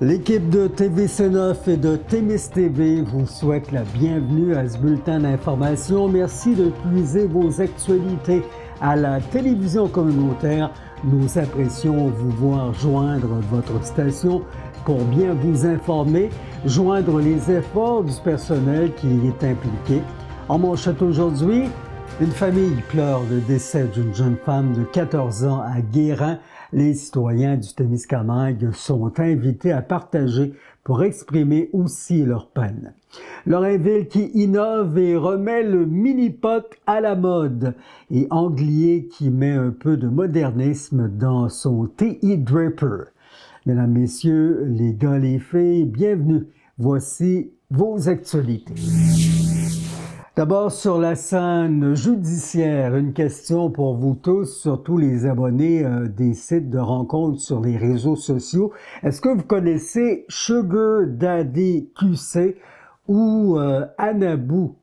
L'équipe de TVC9 et de Témis TV vous souhaite la bienvenue à ce bulletin d'information. Merci de puiser vos actualités à la télévision communautaire. Nous apprécions vous voir joindre votre station pour bien vous informer, joindre les efforts du personnel qui y est impliqué. En manchette aujourd'hui, une famille pleure le décès d'une jeune femme de 14 ans à Guérin. Les citoyens du Témiscamingue sont invités à partager pour exprimer aussi leur peine. Lorrainville qui innove et remet le mini-pot à la mode et Anglier qui met un peu de modernisme dans son TE Draper. Mesdames, Messieurs, les gars, les filles, bienvenue. Voici vos actualités. D'abord, sur la scène judiciaire, une question pour vous tous, surtout les abonnés des sites de rencontres sur les réseaux sociaux. Est-ce que vous connaissez Sugar Daddy QC ou Anabou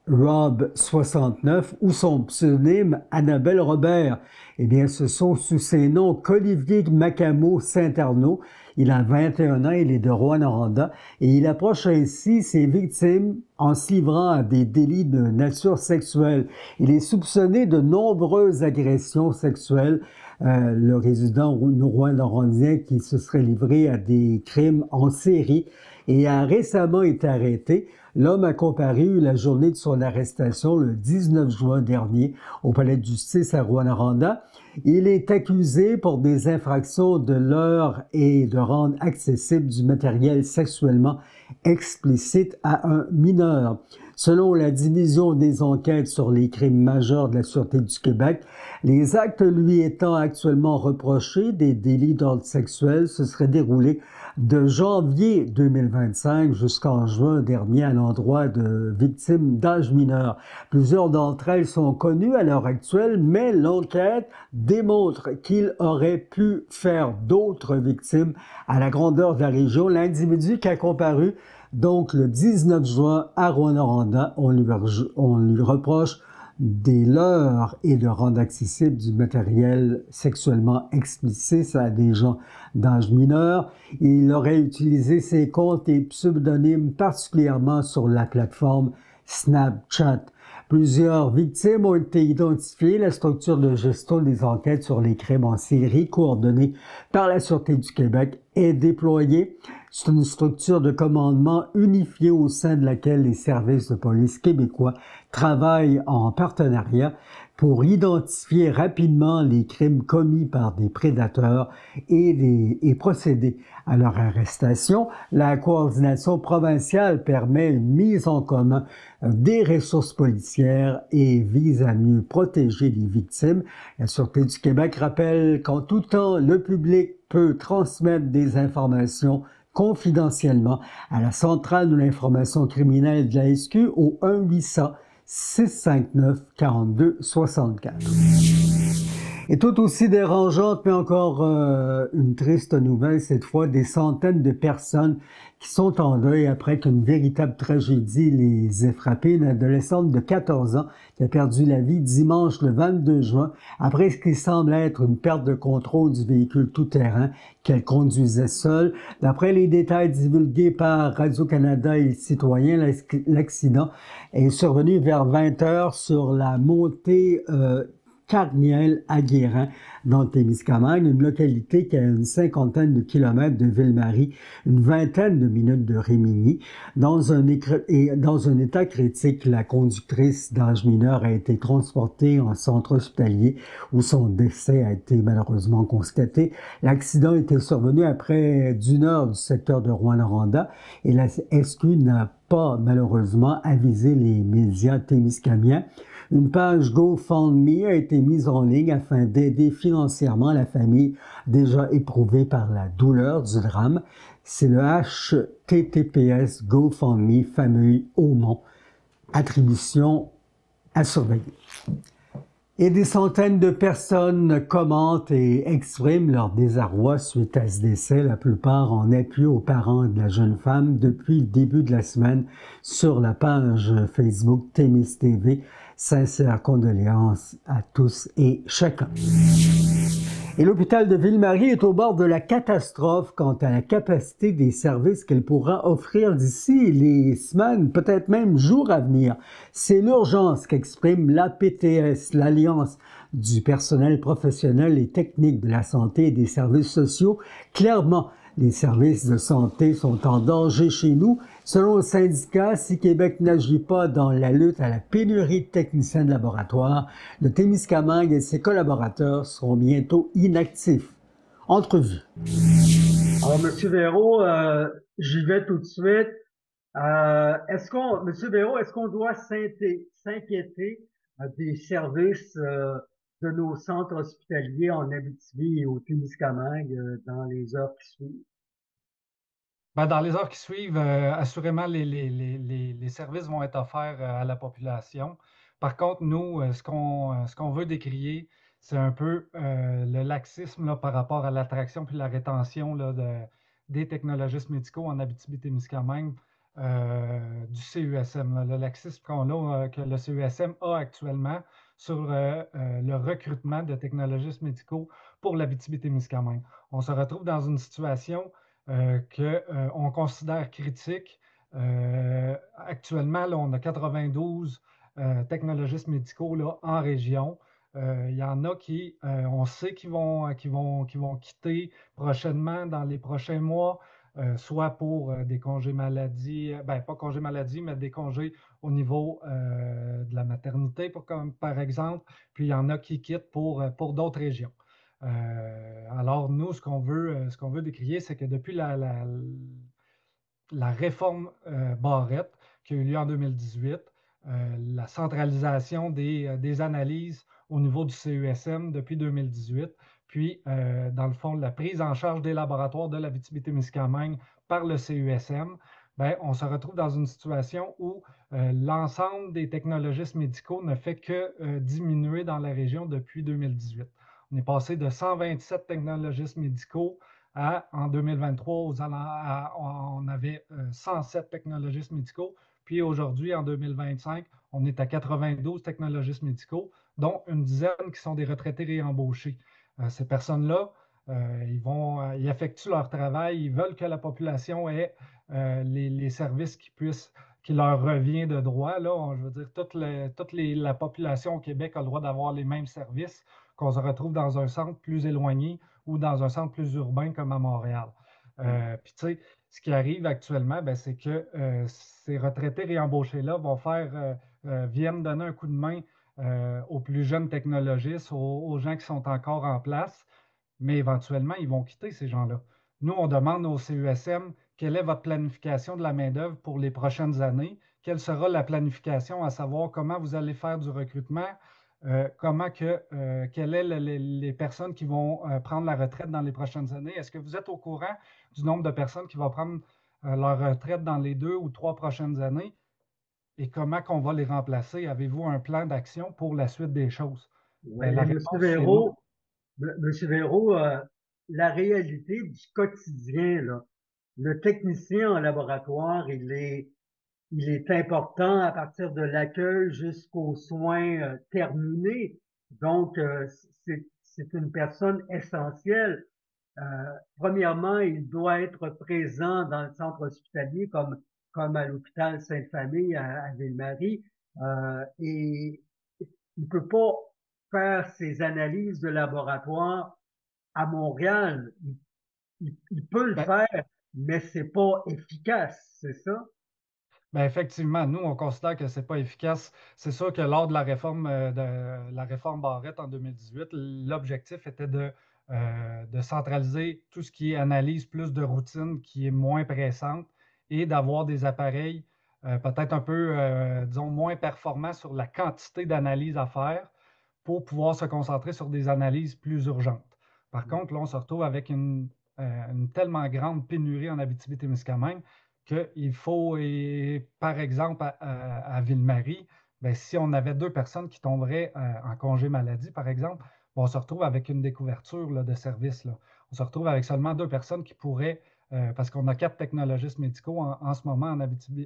Rob 69 ou son pseudonyme Annabelle Robert? Eh bien, ce sont sous ces noms qu'Olivier Macamo Saint-Arnaud. Il a 21 ans, il est de Rouyn-Noranda et il approche ainsi ses victimes en se livrant à des délits de nature sexuelle. Il est soupçonné de nombreuses agressions sexuelles. Le résident rouyn-norandien qui se serait livré à des crimes en série et a récemment été arrêté. L'homme a comparu la journée de son arrestation le 19 juin dernier au palais de justice à Rouyn-Noranda. Il est accusé pour des infractions de leurre et de rendre accessible du matériel sexuellement explicite à un mineur. Selon la division des enquêtes sur les crimes majeurs de la Sûreté du Québec, les actes lui étant actuellement reprochés des délits d'ordre sexuel se seraient déroulés de janvier 2025 jusqu'en juin dernier à l'endroit de victimes d'âge mineur. Plusieurs d'entre elles sont connues à l'heure actuelle, mais l'enquête démontre qu'il aurait pu faire d'autres victimes à la grandeur de la région. L'individu qui a comparu donc le 19 juin à Rouyn-Noranda, on lui reproche des leurres et de rendre accessible du matériel sexuellement explicite à des gens d'âge mineur. Il aurait utilisé ses comptes et pseudonymes particulièrement sur la plateforme Snapchat. Plusieurs victimes ont été identifiées. La structure de gestion des enquêtes sur les crimes en série coordonnée par la Sûreté du Québec est déployée. C'est une structure de commandement unifiée au sein de laquelle les services de police québécois travaillent en partenariat pour identifier rapidement les crimes commis par des prédateurs et procéder à leur arrestation. La coordination provinciale permet une mise en commun des ressources policières et vise à mieux protéger les victimes. La Sûreté du Québec rappelle qu'en tout temps, le public peut transmettre des informations confidentiellement à la centrale de l'information criminelle de la SQ au 1-800-659-4264. Et tout aussi dérangeante, mais encore une triste nouvelle, cette fois, des centaines de personnes qui sont en deuil après qu'une véritable tragédie les ait frappées. Une adolescente de 14 ans qui a perdu la vie dimanche le 22 juin après ce qui semble être une perte de contrôle du véhicule tout-terrain qu'elle conduisait seule. D'après les détails divulgués par Radio-Canada et les citoyens, l'accident est survenu vers 20 heures sur la montée Carniel à Guérin, dans le Témiscamingue, une localité qui a une cinquantaine de kilomètres de Ville-Marie, une vingtaine de minutes de Rimini. Dans un état critique, la conductrice d'âge mineur a été transportée en centre hospitalier où son décès a été malheureusement constaté. L'accident était survenu après d'une heure du secteur de Rouyn-Noranda et la SQ n'a pas malheureusement avisé les médias témiscamiens. Une page GoFundMe a été mise en ligne afin d'aider financièrement la famille déjà éprouvée par la douleur du drame. C'est le https GoFundMe famille Aumont. Attribution à surveiller. Et des centaines de personnes commentent et expriment leur désarroi suite à ce décès, la plupart en appui aux parents de la jeune femme depuis le début de la semaine sur la page Facebook Témis TV. Sincères condoléances à tous et chacun. Et l'hôpital de Ville-Marie est au bord de la catastrophe quant à la capacité des services qu'elle pourra offrir d'ici les semaines, peut-être même jours à venir. C'est l'urgence qu'exprime l'APTS, l'Alliance du personnel professionnel et technique de la santé et des services sociaux. Clairement, les services de santé sont en danger chez nous. Selon le syndicat, si Québec n'agit pas dans la lutte à la pénurie de techniciens de laboratoire, le Témiscamingue et ses collaborateurs seront bientôt inactifs. Entrevue. Alors, M. Véro, j'y vais tout de suite. M. Véro, est-ce qu'on doit s'inquiéter des services de nos centres hospitaliers en Abitibi et au Témiscamingue dans les heures qui suivent? Ben, dans les heures qui suivent, assurément, les services vont être offerts à la population. Par contre, nous, ce qu'on veut décrier, c'est un peu le laxisme là, par rapport à l'attraction puis la rétention là, des technologistes médicaux en Abitibi-Témiscamingue du CUSM. Là. Le laxisme que le CUSM a actuellement sur le recrutement de technologistes médicaux pour l'Abitibi-Témiscamingue. On se retrouve dans une situation qu'on considère critique. Actuellement, là, on a 92 technologistes médicaux là, en région. Il y en a qui, on sait qu'ils vont quitter prochainement, dans les prochains mois, soit pour des congés maladie, ben pas congés maladie, mais des congés au niveau de la maternité, par exemple. Puis il y en a qui quittent pour d'autres régions. Alors, nous, ce qu'on veut décrier, c'est que depuis la réforme Barrette qui a eu lieu en 2018, la centralisation des analyses au niveau du CESM depuis 2018, puis, dans le fond, la prise en charge des laboratoires de l'Abitibi-Témiscamingue par le CESM, ben, on se retrouve dans une situation où l'ensemble des technologistes médicaux ne fait que diminuer dans la région depuis 2018. On est passé de 127 technologistes médicaux en 2023, on avait 107 technologistes médicaux. Puis aujourd'hui, en 2025, on est à 92 technologistes médicaux, dont une dizaine qui sont des retraités réembauchés. Ces personnes-là, ils effectuent leur travail, ils veulent que la population ait les services qui leur revient de droit. Là, je veux dire, la population au Québec a le droit d'avoir les mêmes services, qu'on se retrouve dans un centre plus éloigné ou dans un centre plus urbain comme à Montréal. Puis, tu sais, ce qui arrive actuellement, ben, c'est que ces retraités réembauchés-là viennent donner un coup de main aux plus jeunes technologistes, aux gens qui sont encore en place, mais éventuellement, ils vont quitter ces gens-là. Nous, on demande au CESM quelle est votre planification de la main-d'œuvre pour les prochaines années, quelle sera la planification, à savoir comment vous allez faire du recrutement, quelles sont les personnes qui vont prendre la retraite dans les prochaines années. Est-ce que vous êtes au courant du nombre de personnes qui vont prendre leur retraite dans les 2 ou 3 prochaines années et comment qu'on va les remplacer? Avez-vous un plan d'action pour la suite des choses? Oui, Ben, la mais réponse, c'est non. Monsieur Véro, la réalité du quotidien, là, le technicien en laboratoire, il est important à partir de l'accueil jusqu'aux soins terminés. Donc, c'est une personne essentielle. Euh, Premièrement, il doit être présent dans le centre hospitalier comme à l'hôpital Sainte-Famille à Ville-Marie. Et il peut pas faire ses analyses de laboratoire à Montréal. Il peut le Ben, faire, mais c'est pas efficace, c'est ça? Ben, effectivement, nous, on considère que ce n'est pas efficace. C'est sûr que lors de la réforme Barrette en 2018, l'objectif était de centraliser tout ce qui est analyse plus de routine, qui est moins pressante, et d'avoir des appareils peut-être un peu, disons, moins performants sur la quantité d'analyses à faire pour pouvoir se concentrer sur des analyses plus urgentes. Par contre, là, on se retrouve avec une tellement grande pénurie en Abitibi-Témiscamingue qu'il faut, et, par exemple, à Ville-Marie, ben, si on avait 2 personnes qui tomberaient en congé maladie, par exemple, ben, on se retrouve avec une découverture là, de services. Là. On se retrouve avec seulement 2 personnes qui pourraient, parce qu'on a 4 technologistes médicaux en ce moment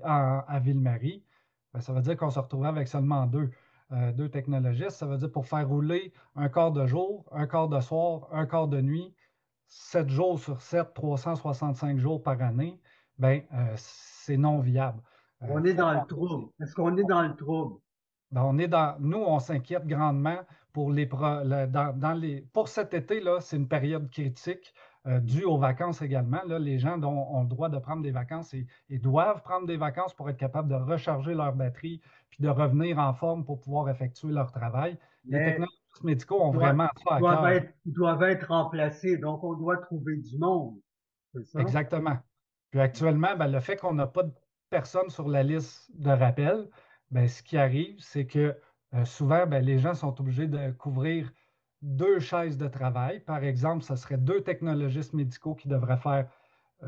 à Ville-Marie, ben, ça veut dire qu'on se retrouve avec seulement 2. deux technologistes, ça veut dire pour faire rouler un quart de jour, un quart de soir, un quart de nuit, 7 jours sur 7, 365 jours par année, ben, c'est non viable. On est Faut dans qu'on le trouble. Est-ce qu'on est dans le trouble? ben, nous, on s'inquiète grandement pour pour cet été, là, c'est une période critique due aux vacances également. Là, les gens ont le droit de prendre des vacances et doivent prendre des vacances pour être capables de recharger leur batterie puis de revenir en forme pour pouvoir effectuer leur travail. Les Mais technologistes médicaux ont vraiment ça à cœur. ils doivent être remplacés. Donc, on doit trouver du monde. C'est ça? Exactement. Puis actuellement, ben, le fait qu'on n'a pas de personnes sur la liste de rappel, ben, ce qui arrive, c'est que souvent, ben, les gens sont obligés de couvrir deux chaises de travail. Par exemple, ce serait deux technologistes médicaux qui devraient faire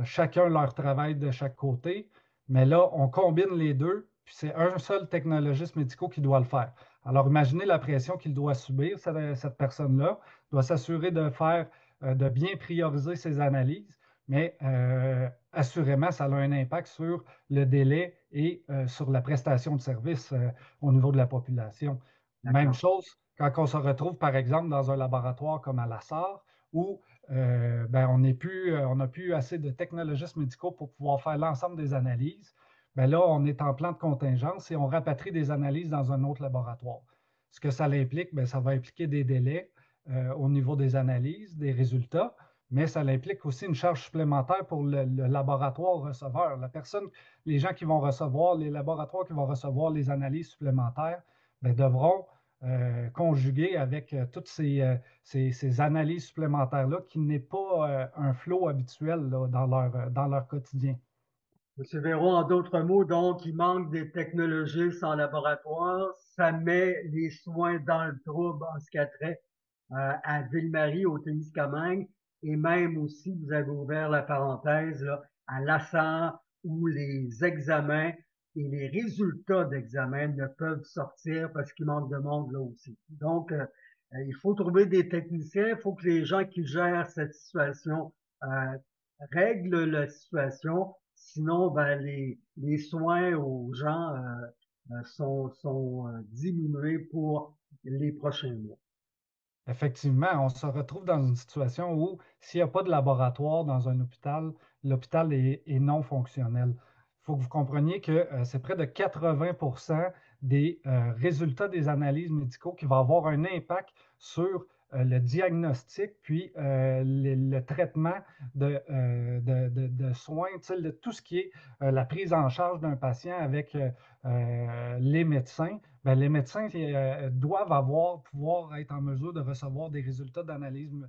chacun leur travail de chaque côté. Mais là, on combine les deux, puis c'est un seul technologiste médical qui doit le faire. Alors, imaginez la pression qu'il doit subir, cette personne-là, doit s'assurer de faire, de bien prioriser ses analyses, mais assurément, ça a un impact sur le délai et sur la prestation de service au niveau de la population. Même D'accord. chose quand on se retrouve, par exemple, dans un laboratoire comme à la SAR, où ben, on n'a plus assez de technologistes médicaux pour pouvoir faire l'ensemble des analyses. Ben là, on est en plan de contingence et on rapatrie des analyses dans un autre laboratoire. Ce que ça implique, ben, ça va impliquer des délais au niveau des analyses, des résultats, mais ça implique aussi une charge supplémentaire pour le laboratoire receveur. Les gens qui vont recevoir, les laboratoires qui vont recevoir les analyses supplémentaires, ben, devront conjuguer avec toutes ces analyses supplémentaires-là qui n'est pas un flot habituel là, dans leur quotidien. Monsieur Véro, en d'autres mots, donc, il manque des technologistes en laboratoire. Ça met les soins dans le trouble en ce qui a trait à Ville-Marie, au Témiscamingue, et même aussi, vous avez ouvert la parenthèse, là, à Lassar, où les examens et les résultats d'examens ne peuvent sortir parce qu'il manque de monde là aussi. Donc, il faut trouver des techniciens, il faut que les gens qui gèrent cette situation euh, règlent la situation, sinon ben, les soins aux gens sont diminués pour les prochains mois. Effectivement, on se retrouve dans une situation où s'il n'y a pas de laboratoire dans un hôpital, l'hôpital est non fonctionnel. Il faut que vous compreniez que c'est près de 80% des résultats des analyses médicaux qui vont avoir un impact sur le diagnostic, puis le traitement de soins, tout ce qui est la prise en charge d'un patient avec les médecins. Ben, les médecins doivent pouvoir être en mesure de recevoir des résultats d'analyse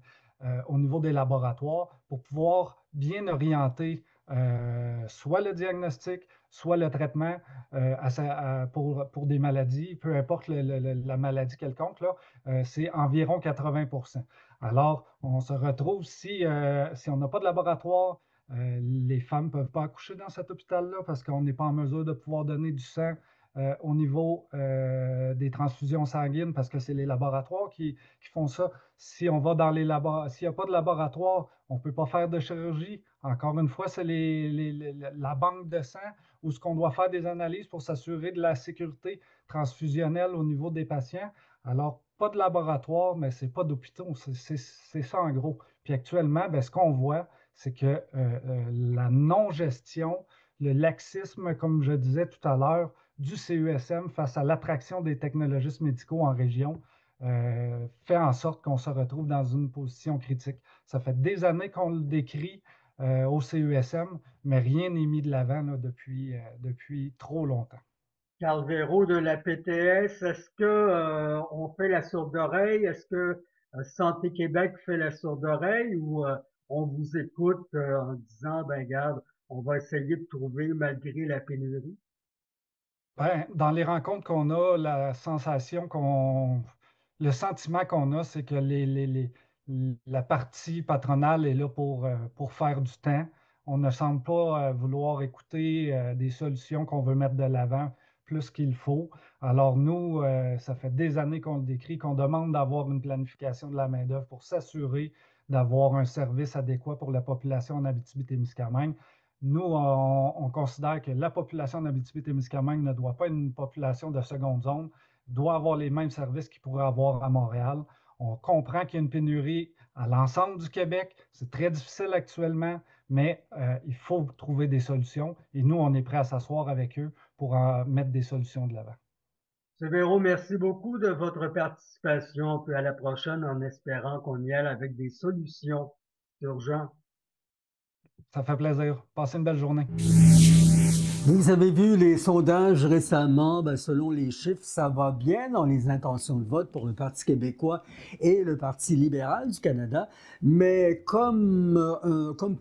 au niveau des laboratoires pour pouvoir bien orienter soit le diagnostic, soit le traitement pour des maladies, peu importe la maladie quelconque, là, c'est environ 80%. Alors, on se retrouve si on n'a pas de laboratoire, les femmes ne peuvent pas accoucher dans cet hôpital-là parce qu'on n'est pas en mesure de pouvoir donner du sang au niveau des transfusions sanguines parce que c'est les laboratoires qui font ça. Si on va dans s'il n'y a pas de laboratoire, on ne peut pas faire de chirurgie. Encore une fois, c'est la banque de sang où ce qu'on doit faire des analyses pour s'assurer de la sécurité transfusionnelle au niveau des patients. Alors, pas de laboratoire, mais c'est pas d'hôpitaux. C'est ça en gros. Puis actuellement, ben, ce qu'on voit, c'est que la non-gestion, le laxisme, comme je disais tout à l'heure, du CESM face à l'attraction des technologistes médicaux en région fait en sorte qu'on se retrouve dans une position critique. Ça fait des années qu'on le décrit au CESM, mais rien n'est mis de l'avant là, depuis trop longtemps. Carl Véro de la PTS, est-ce que on fait la sourde oreille? Est-ce que Santé Québec fait la sourde oreille ou on vous écoute en disant ben garde, on va essayer de trouver malgré la pénurie? Ben, dans les rencontres qu'on a, le sentiment qu'on a, c'est que la partie patronale est là pour faire du temps. On ne semble pas vouloir écouter des solutions qu'on veut mettre de l'avant plus qu'il faut. Alors nous, ça fait des années qu'on le décrit, qu'on demande d'avoir une planification de la main-d'œuvre pour s'assurer d'avoir un service adéquat pour la population en Abitibi-Témiscamingue. Nous, on considère que la population d'Abitibi-Témiscamingue ne doit pas être une population de seconde zone. doit avoir les mêmes services qu'il pourrait avoir à Montréal. On comprend qu'il y a une pénurie à l'ensemble du Québec. C'est très difficile actuellement, mais il faut trouver des solutions. Et nous, on est prêts à s'asseoir avec eux pour mettre des solutions de l'avant. M. Béraud, merci beaucoup de votre participation. Puis à la prochaine, en espérant qu'on y aille avec des solutions urgentes. Ça fait plaisir. Passez une belle journée. Vous avez vu les sondages récemment, selon les chiffres, ça va bien dans les intentions de vote pour le Parti québécois et le Parti libéral du Canada. Mais comme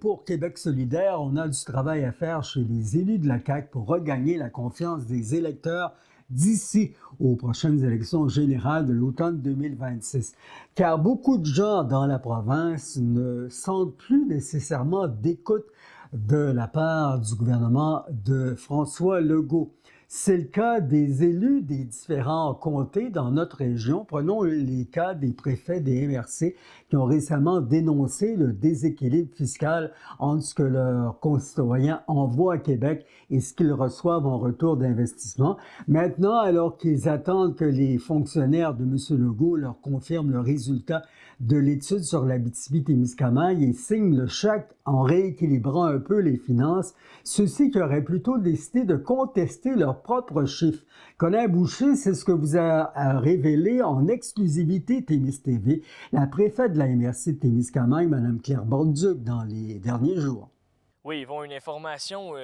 pour Québec solidaire, on a du travail à faire chez les élus de la CAQ pour regagner la confiance des électeurs d'ici aux prochaines élections générales de l'automne 2026. Car beaucoup de gens dans la province ne sentent plus nécessairement d'écoute de la part du gouvernement de François Legault. C'est le cas des élus des différents comtés dans notre région. Prenons les cas des préfets des MRC qui ont récemment dénoncé le déséquilibre fiscal entre ce que leurs concitoyens envoient à Québec et ce qu'ils reçoivent en retour d'investissement. Maintenant, alors qu'ils attendent que les fonctionnaires de M. Legault leur confirment le résultat de l'étude sur l'Abitibi-Témiscamingue et signent le chèque en rééquilibrant un peu les finances, ceux-ci qui auraient plutôt décidé de contester leurs propres chiffres. Colin Boucher, c'est ce que vous a révélé en exclusivité Témis TV, la préfète de la MRC de Témiscamingue, Mme Claire Bolduc, dans les derniers jours. Oui, ils vont une information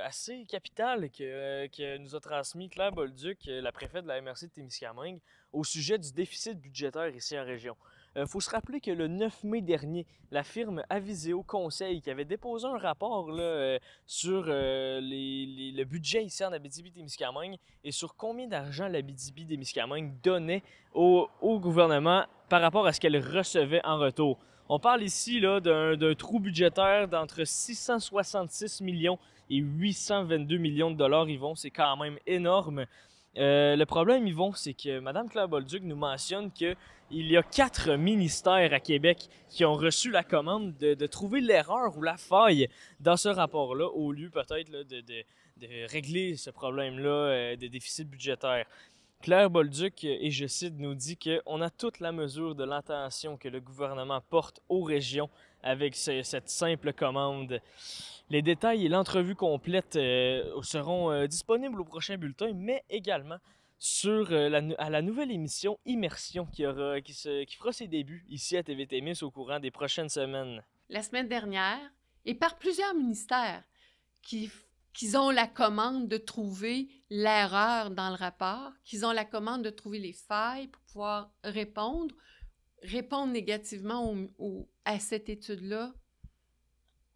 assez capitale que nous a transmis Claire Bolduc, la préfète de la MRC de Témiscamingue, au sujet du déficit budgétaire ici en région. Il faut se rappeler que le 9 mai dernier, la firme Aviseo Conseil, qui avait déposé un rapport là, sur le budget ici en Abitibi-Témiscamingue et sur combien d'argent l'Abitibi-Témiscamingue donnait au gouvernement par rapport à ce qu'elle recevait en retour. On parle ici d'un trou budgétaire d'entre 666 millions et 822 millions de dollars, Yvon. C'est quand même énorme. Le problème, Yvon, c'est que Mme Claire Bolduc nous mentionne qu'il y a 4 ministères à Québec qui ont reçu la commande de trouver l'erreur ou la faille dans ce rapport-là, au lieu peut-être de régler ce problème-là de déficit budgétaire. Claire Bolduc, et je cite, nous dit qu'on a toute la mesure de l'attention que le gouvernement porte aux régions avec cette simple commande. Les détails et l'entrevue complète seront disponibles au prochain bulletin, mais également sur à la nouvelle émission Immersion qui fera ses débuts ici à TV Témis au courant des prochaines semaines. La semaine dernière, et par plusieurs ministères qu'ils ont la commande de trouver l'erreur dans le rapport, qu'ils ont la commande de trouver les failles pour pouvoir répondre négativement à cette étude-là,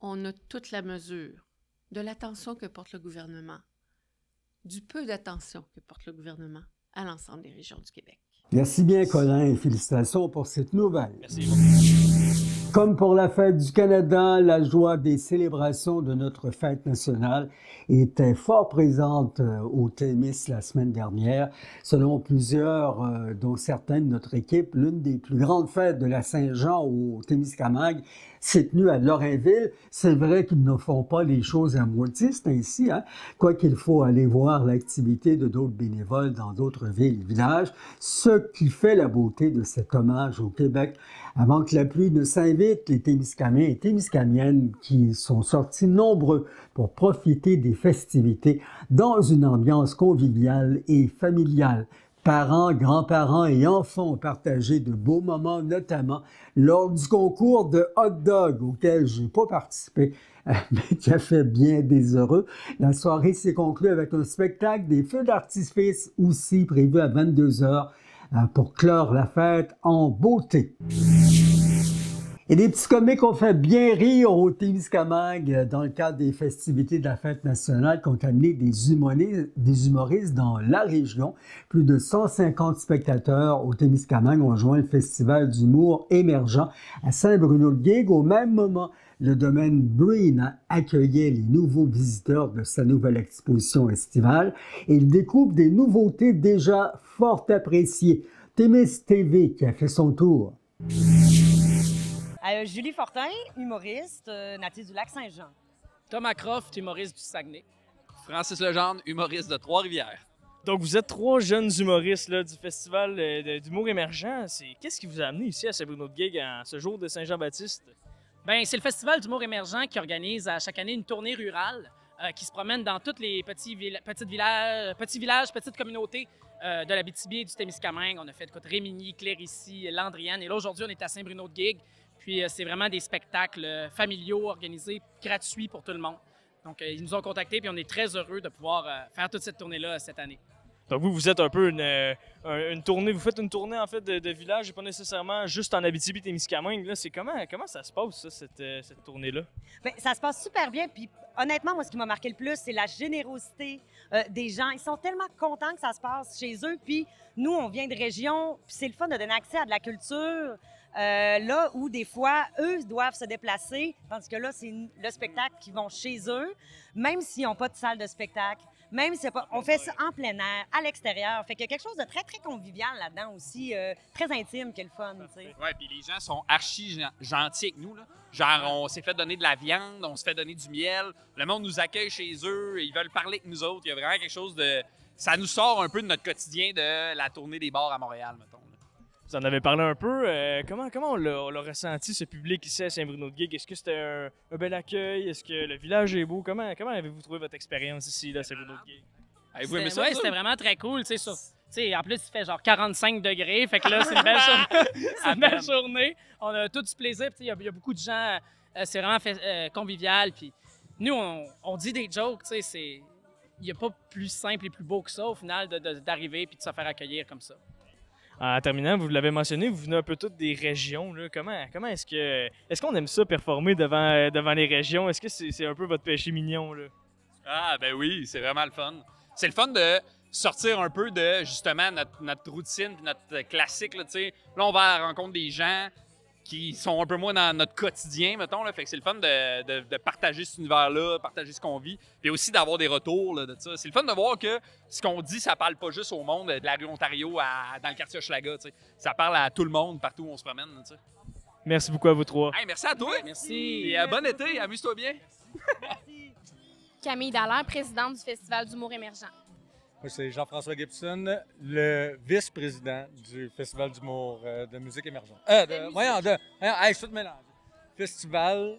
on a toute la mesure de l'attention que porte le gouvernement, du peu d'attention que porte le gouvernement à l'ensemble des régions du Québec. Merci bien, Colin, et félicitations pour cette nouvelle. Merci. Comme pour la Fête du Canada, la joie des célébrations de notre fête nationale était fort présente au Témis la semaine dernière. Selon plusieurs, dont certains de notre équipe, l'une des plus grandes fêtes de la Saint-Jean au Témiscamingue s'est tenue à Lorrainville. C'est vrai qu'ils ne font pas les choses à moitié, c'est ainsi, quoi qu'il faut aller voir l'activité de d'autres bénévoles dans d'autres villes et villages, ce qui fait la beauté de cet hommage au Québec. Avant que la pluie ne s'invite, les Témiscaminais et Témiscamiennes qui sont sortis nombreux pour profiter des festivités dans une ambiance conviviale et familiale. Parents, grands-parents et enfants ont partagé de beaux moments, notamment lors du concours de hot dog auquel je n'ai pas participé, mais qui a fait bien des heureux. La soirée s'est conclue avec un spectacle des feux d'artifice aussi prévu à 22h pour clore la fête en beauté. Et des petits comiques ont fait bien rire au Témiscamingue dans le cadre des festivités de la Fête nationale qui ont amené des humoristes dans la région. Plus de 150 spectateurs au Témiscamingue ont joint le Festival d'humour émergent à Saint-Bruno-le-Guigue. Au même moment, le domaine Breen accueillait les nouveaux visiteurs de sa nouvelle exposition estivale et il découvre des nouveautés déjà fort appréciées. Témis TV qui a fait son tour. Julie Fortin, humoriste, native du Lac-Saint-Jean. Thomas Croft, humoriste du Saguenay. Francis Legendre, humoriste de Trois-Rivières. Donc, vous êtes 3 jeunes humoristes là, du Festival d'humour émergent. Qu'est-ce qui vous a amené ici à Saint-Bruno-de-Guigue en ce jour de Saint-Jean-Baptiste? Bien, c'est le Festival d'humour émergent qui organise à chaque année une tournée rurale qui se promène dans tous les petits villages, petites communautés de l'Abitibi et du Témiscamingue. On a fait Rémigny, Clérici, Landriane. Et là, aujourd'hui, on est à Saint-Bruno-de-Guigue. Puis, c'est vraiment des spectacles familiaux organisés, gratuits pour tout le monde. Donc, ils nous ont contactés puis on est très heureux de pouvoir faire toute cette tournée-là cette année. Donc vous êtes un peu une tournée, vous faites une tournée en fait de village et pas nécessairement juste en Abitibi-Témiscamingue. Là, c'est comment ça se passe ça, cette tournée-là? Bien, ça se passe super bien. Puis honnêtement, moi, ce qui m'a marqué le plus, c'est la générosité des gens. Ils sont tellement contents que ça se passe chez eux. Puis nous, on vient de région, puis c'est le fun de donner accès à de la culture. Là où des fois, eux doivent se déplacer, tandis que là, c'est le spectacle qui vont chez eux, même s'ils n'ont pas de salle de spectacle. Même si on fait ça en plein air, à l'extérieur. Fait qu'il y a quelque chose de très, très convivial là-dedans aussi, très intime, qui est le fun, tu sais. Ouais, puis les gens sont archi gentils avec nous, là. Genre, on s'est fait donner de la viande, on se fait donner du miel. Le monde nous accueille chez eux, ils veulent parler avec nous autres. Il y a vraiment quelque chose de... Ça nous sort un peu de notre quotidien de la tournée des bars à Montréal, mettons. Vous en avez parlé un peu. Comment on l'a ressenti, ce public ici à Saint-Bruno-de-Guigue? Est-ce que c'était un bel accueil? Est-ce que le village est beau? Comment avez-vous trouvé votre expérience ici là, à Saint-Bruno-de-Guigue? C'était vraiment très cool. En plus, il fait genre 45 degrés. Fait que là, c'est une belle journée. On a tout du plaisir. Il y a beaucoup de gens. C'est vraiment convivial. Puis nous, on dit des jokes. Il n'y a pas plus simple et plus beau que ça, au final, d'arriver et de se faire accueillir comme ça. En terminant, vous l'avez mentionné, vous venez un peu toutes des régions. Là. Comment est-ce qu'on aime ça performer devant les régions? Est-ce que c'est un peu votre péché mignon? Là? Ah, ben oui, c'est vraiment le fun. C'est le fun de sortir un peu de, justement, notre routine et notre classique. Là, là, on va à la rencontre des gens qui sont un peu moins dans notre quotidien, mettons. Là. Fait que c'est le fun de partager cet univers-là, partager ce qu'on vit, puis aussi d'avoir des retours là, de ça. C'est le fun de voir que ce qu'on dit, ça parle pas juste au monde de la rue Ontario dans le quartier Hochelaga. Ça parle à tout le monde, partout où on se promène. Là, merci beaucoup à vous 3. Hey, merci à toi! Merci! Et bon été, amuse-toi bien! Camille Dallaire, présidente du Festival d'humour émergent. Moi, c'est Jean-François Gibson, le vice-président du Festival d'humour de musique émergente. Je suis tout mélangé. Festival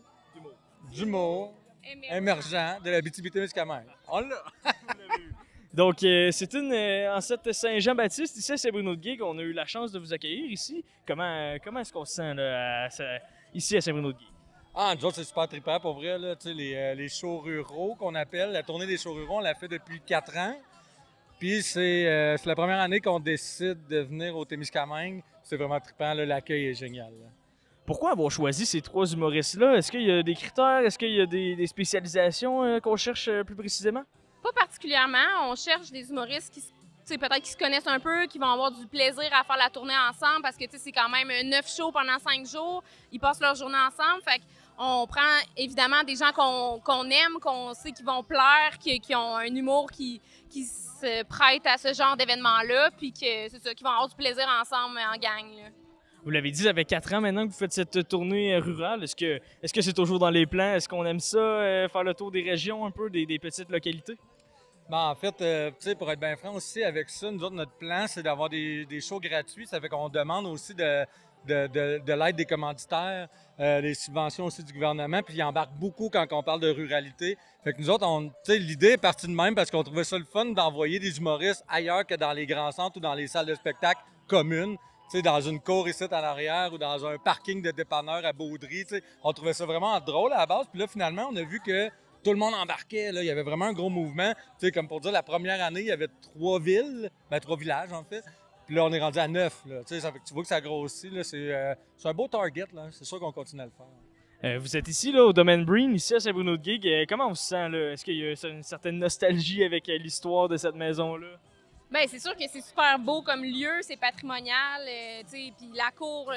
d'humour émergent de l'Abitibi-Témiscamingue. On l'a! Donc, c'est en cette Saint-Jean-Baptiste, ici à Saint-Bruno-de-Guigue, on a eu la chance de vous accueillir ici. Comment est-ce qu'on se sent là, ici à Saint-Bruno-de-Guigue? Ah, nous autres, c'est super trippant pour vrai. Là, les shows ruraux qu'on appelle. La tournée des shows ruraux, on l'a fait depuis 4 ans. Puis c'est la première année qu'on décide de venir au Témiscamingue. C'est vraiment trippant, là, l'accueil est génial. Là. Pourquoi avoir choisi ces 3 humoristes-là? Est-ce qu'il y a des critères? Est-ce qu'il y a des spécialisations qu'on cherche plus précisément? Pas particulièrement. On cherche des humoristes qui peut-être qui se connaissent un peu, qui vont avoir du plaisir à faire la tournée ensemble parce que c'est quand même 9 shows pendant 5 jours. Ils passent leur journée ensemble. Fait on prend évidemment des gens qu'on aime, qu'on sait qu'ils vont plaire, qui ont un humour qui se prête à ce genre d'événement-là, puis que c'est ça, qui vont avoir du plaisir ensemble en gang. Là. Vous l'avez dit, ça fait 4 ans maintenant que vous faites cette tournée rurale. Est-ce que c'est toujours dans les plans? Est-ce qu'on aime ça, faire le tour des régions un peu, des petites localités? Ben, en fait, pour être bien franc aussi, avec ça, nous autres, notre plan, c'est d'avoir des shows gratuits. Ça fait qu'on demande aussi de l'aide des commanditaires, les subventions aussi du gouvernement, puis ils embarquent beaucoup quand on parle de ruralité. Fait que nous autres, l'idée est partie de même parce qu'on trouvait ça le fun d'envoyer des humoristes ailleurs que dans les grands centres ou dans les salles de spectacle communes. Dans une cour ici en arrière ou dans un parking de dépanneur à Baudry. On trouvait ça vraiment drôle à la base. Puis là, finalement, on a vu que tout le monde embarquait. Là. Il y avait vraiment un gros mouvement. Comme pour dire, la première année, il y avait 3 villes, 3 villages en fait. Puis là, on est rendu à 9. Là. Ça fait que tu vois que ça grossit. Là. C'est un beau target. Là. C'est sûr qu'on continue à le faire. Vous êtes ici, là, au Domaine Breen, ici à Saint-Bruno-de-Guigue. Comment on se sent? Là? Est-ce qu'il y a une certaine nostalgie avec l'histoire de cette maison-là? Bien, c'est sûr que c'est super beau comme lieu, c'est patrimonial, puis la cour,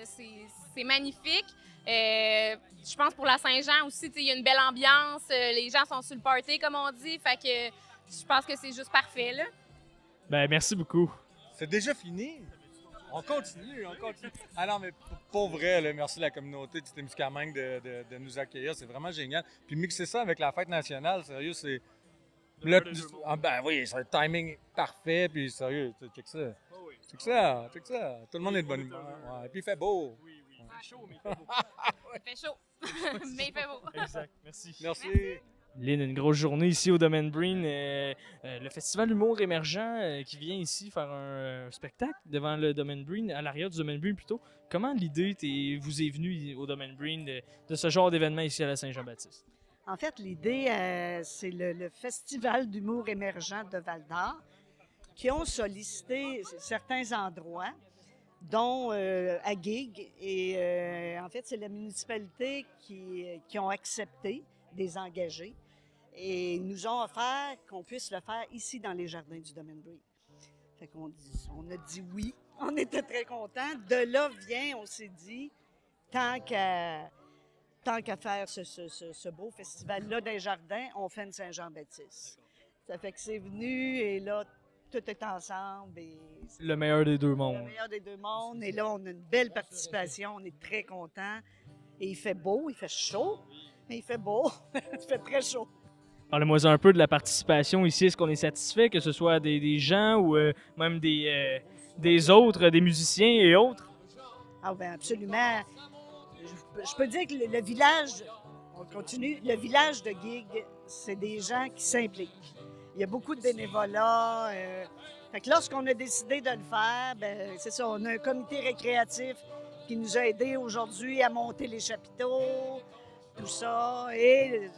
c'est magnifique. Je pense pour la Saint-Jean aussi, il y a une belle ambiance, les gens sont sur le party, comme on dit, fait que je pense que c'est juste parfait, là. Ben, merci beaucoup. C'est déjà fini? On continue. Ah non, mais pour vrai, là, merci à la communauté du Témiscamingue de nous accueillir, c'est vraiment génial. Puis mixer ça avec la fête nationale, sérieux, Ben oui, c'est un timing parfait, puis sérieux, check ça. Check ça, check ça. Tout le monde est de bonne humeur. Ouais. Puis il fait beau. Oui. Il fait chaud, mais il fait beau. Il fait chaud, mais il fait beau. Exact, merci. Merci. Lynn, une grosse journée ici au Domaine Breen. Le Festival Humour Émergent qui vient ici faire un spectacle devant le Domaine Breen, à l'arrière du Domaine Breen plutôt. Comment l'idée vous est venue au Domaine Breen de ce genre d'événement ici à la Saint-Jean-Baptiste? En fait, l'idée, c'est le Festival d'humour émergent de Val-d'Or qui ont sollicité certains endroits, dont à Guigues. Et en fait, c'est la municipalité qui ont accepté des engagés et ils nous ont offert qu'on puisse le faire ici dans les jardins du Domaine Breen. Fait qu'on on a dit oui. On était très contents. De là vient, on s'est dit, tant qu'à faire ce beau festival-là des jardins, on fait une Saint-Jean-Baptiste. Ça fait que c'est venu et là, tout est ensemble. Et le meilleur des deux mondes. Le meilleur des deux mondes. Et là, on a une belle participation. On est très contents. Et il fait beau, il fait chaud, mais il fait beau. Il fait très chaud. Parlez-moi un peu de la participation ici. Est-ce qu'on est satisfait, que ce soit des gens ou même des autres, des musiciens et autres? Ah bien, absolument. Je peux dire que le village, on continue, le village de Guigues, c'est des gens qui s'impliquent. Il y a beaucoup de bénévolat. Fait que lorsqu'on a décidé de le faire, ben c'est ça, on a un comité récréatif qui nous a aidés aujourd'hui à monter les chapiteaux, tout ça. Et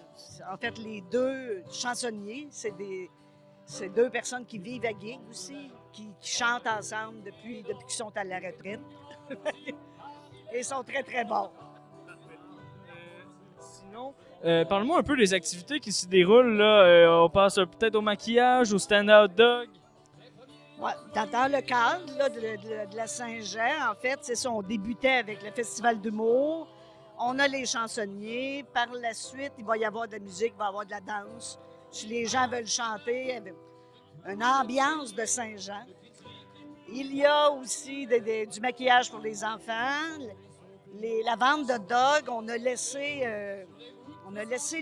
en fait, les deux chansonniers, c'est deux personnes qui vivent à Guigues aussi, qui chantent ensemble depuis qu'ils sont à la retraite. Et ils sont très, très bons. Sinon, parle-moi un peu des activités qui se déroulent. Là. On passe peut-être au maquillage, au stand-out dog. Ouais, dans le cadre là, de la Saint-Jean, en fait, c'est ça, on débutait avec le festival d'humour. On a les chansonniers. Par la suite, il va y avoir de la musique, il va y avoir de la danse. Si les gens veulent chanter, une ambiance de Saint-Jean. Il y a aussi du maquillage pour les enfants. La vente de dog, on a laissé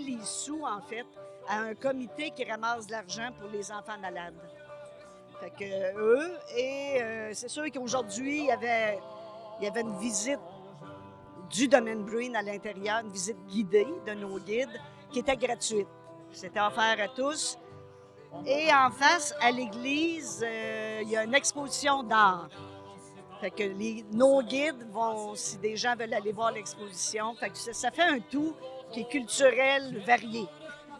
les sous, en fait, à un comité qui ramasse de l'argent pour les enfants malades. Fait que eux, et c'est sûr qu'aujourd'hui, il y avait une visite du Domaine Breen à l'intérieur, une visite guidée de nos guides, qui était gratuite. C'était offert à tous. Et en face, à l'église, il y a une exposition d'art. Fait que nos guides vont, si des gens veulent aller voir l'exposition, fait que ça fait un tout qui est culturel, varié.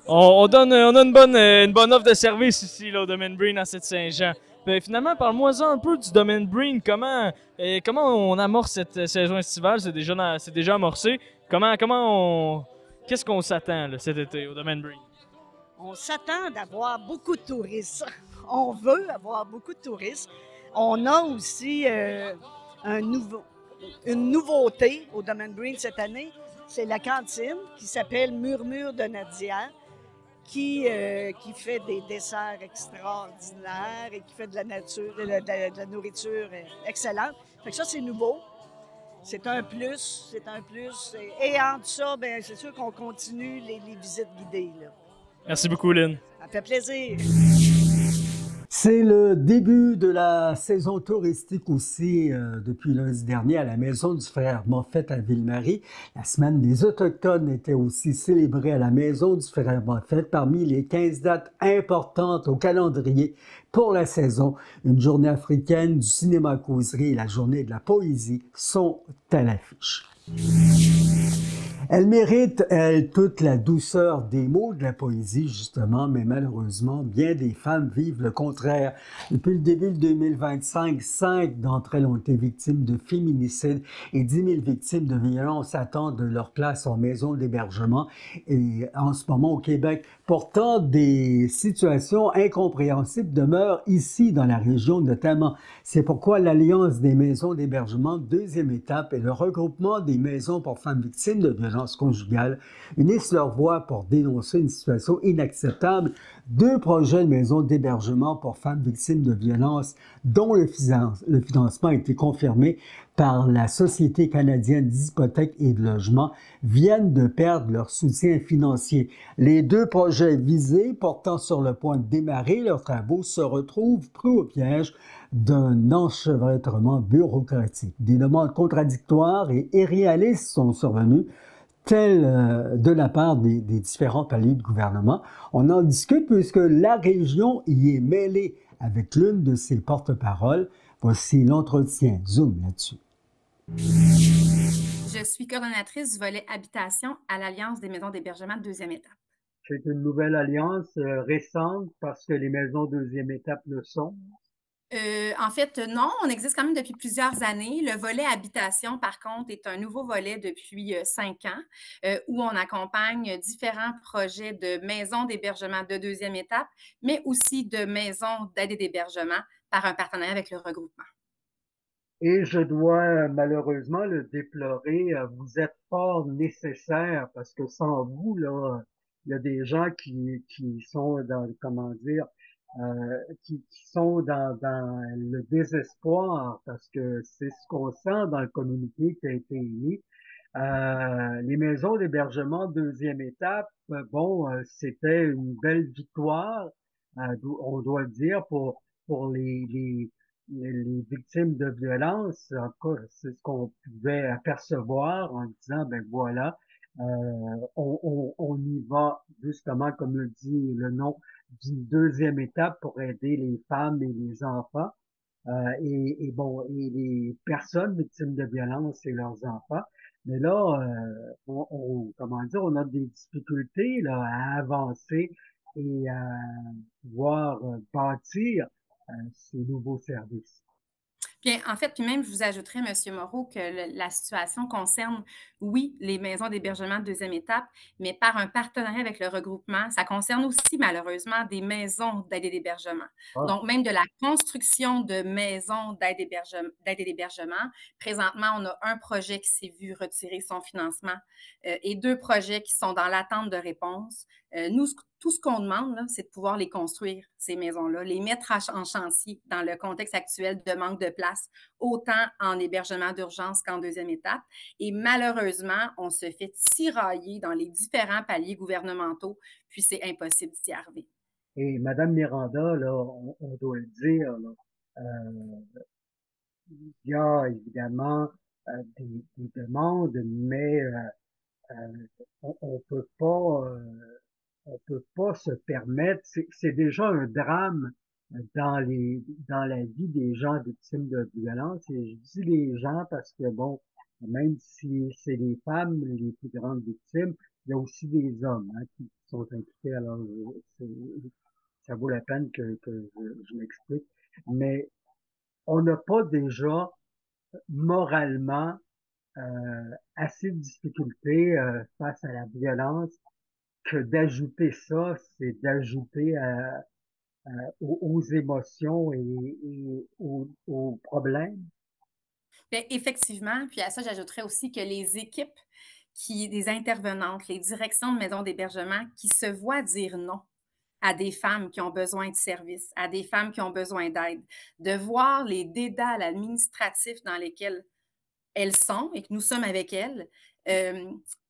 On a une bonne offre de service ici là, au Domaine Breen à Saint-Jean. Finalement, parle-moi un peu du Domaine Breen. Comment on amorce cette saison estivale? C'est déjà amorcé. Qu'est-ce qu'on s'attend là, cet été au Domaine Breen? On s'attend d'avoir beaucoup de touristes. On veut avoir beaucoup de touristes. On a aussi une nouveauté au Domaine Breen cette année. C'est la cantine qui s'appelle Murmure de Nadia, qui fait des desserts extraordinaires et qui fait de la nourriture excellente. Fait que ça, c'est nouveau. C'est un plus. Et entre ça, ben, c'est sûr qu'on continue les visites guidées, là. Merci beaucoup, Lynn. Ça fait plaisir. C'est le début de la saison touristique aussi depuis lundi dernier à la Maison du Frère Moffett à Ville-Marie. La semaine des Autochtones était aussi célébrée à la Maison du Frère Moffett parmi les 15 dates importantes au calendrier pour la saison. Une journée africaine, du cinéma-causerie et la journée de la poésie sont à l'affiche. Elle mérite, elle, toute la douceur des mots de la poésie, justement, mais malheureusement, bien des femmes vivent le contraire. Depuis le début de 2025, 5 d'entre elles ont été victimes de féminicide et 10 000 victimes de violences attendent leur place en maison d'hébergement. Et en ce moment, au Québec, pourtant, des situations incompréhensibles demeurent ici, dans la région notamment. C'est pourquoi l'Alliance des maisons d'hébergement, deuxième étape, est le regroupement des maisons pour femmes victimes de violences violences conjugales unissent leur voix pour dénoncer une situation inacceptable. 2 projets de maisons d'hébergement pour femmes victimes de violences dont le financement a été confirmé par la Société canadienne d'hypothèques et de logement viennent de perdre leur soutien financier. Les 2 projets visés, portant sur le point de démarrer leurs travaux, se retrouvent pris au piège d'un enchevêtrement bureaucratique. Des demandes contradictoires et irréalistes sont survenues, telles de la part des différents paliers de gouvernement. On en discute puisque la région y est mêlée avec l'une de ses porte-paroles. Voici l'entretien Zoom là-dessus. Je suis coordonnatrice du volet habitation à l'Alliance des maisons d'hébergement de deuxième étape. C'est une nouvelle alliance récente parce que les maisons deuxième étape le sont. En fait, non, on existe quand même depuis plusieurs années. Le volet habitation, par contre, est un nouveau volet depuis 5 ans où on accompagne différents projets de maisons d'hébergement de deuxième étape, mais aussi de maisons d'aide et d'hébergement par un partenariat avec le regroupement. Et je dois malheureusement le déplorer, vous êtes pas nécessaire parce que sans vous, là, il y a des gens qui sont dans, comment dire, qui sont dans le désespoir parce que c'est ce qu'on sent dans le communiqué qui a été émis. Les maisons d'hébergement deuxième étape, c'était une belle victoire, on doit le dire, pour les victimes de violence. En tout cas, c'est ce qu'on pouvait apercevoir en disant, ben voilà, on y va justement, comme le dit le nom, d'une deuxième étape pour aider les femmes et les enfants, et les personnes victimes de violence et leurs enfants. Mais là, comment dire, on a des difficultés là à avancer et à pouvoir bâtir ce nouveau service. Bien, en fait, puis même, je vous ajouterais, M. Moreau, que la situation concerne, oui, les maisons d'hébergement de deuxième étape, mais par un partenariat avec le regroupement, ça concerne aussi, malheureusement, des maisons d'aide et d'hébergement. Ah. Donc, même de la construction de maisons d'aide et d'hébergement. Présentement, on a un projet qui s'est vu retirer son financement et 2 projets qui sont dans l'attente de réponse. Nous, tout ce qu'on demande, là, c'est de pouvoir les construire, ces maisons-là, les mettre en chantier dans le contexte actuel de manque de place, autant en hébergement d'urgence qu'en deuxième étape. Et malheureusement, on se fait tirailler dans les différents paliers gouvernementaux, puis c'est impossible d'y arriver. Et Madame Miranda, là, on doit le dire, là, il y a évidemment des demandes, mais on peut pas se permettre. C'est déjà un drame dans la vie des gens victimes de violence. Et je dis les gens parce que bon, même si c'est les femmes les plus grandes victimes, il y a aussi des hommes qui sont impliqués. Alors, ça vaut la peine que je m'explique. Mais on n'a pas déjà moralement assez de difficultés face à la violence que d'ajouter ça, c'est d'ajouter aux émotions et aux problèmes. Bien, effectivement, puis à ça, j'ajouterais aussi que les équipes des intervenantes, les directions de maisons d'hébergement qui se voient dire non à des femmes qui ont besoin de services, à des femmes qui ont besoin d'aide, de voir les dédales administratifs dans lesquels elles sont et que nous sommes avec elles,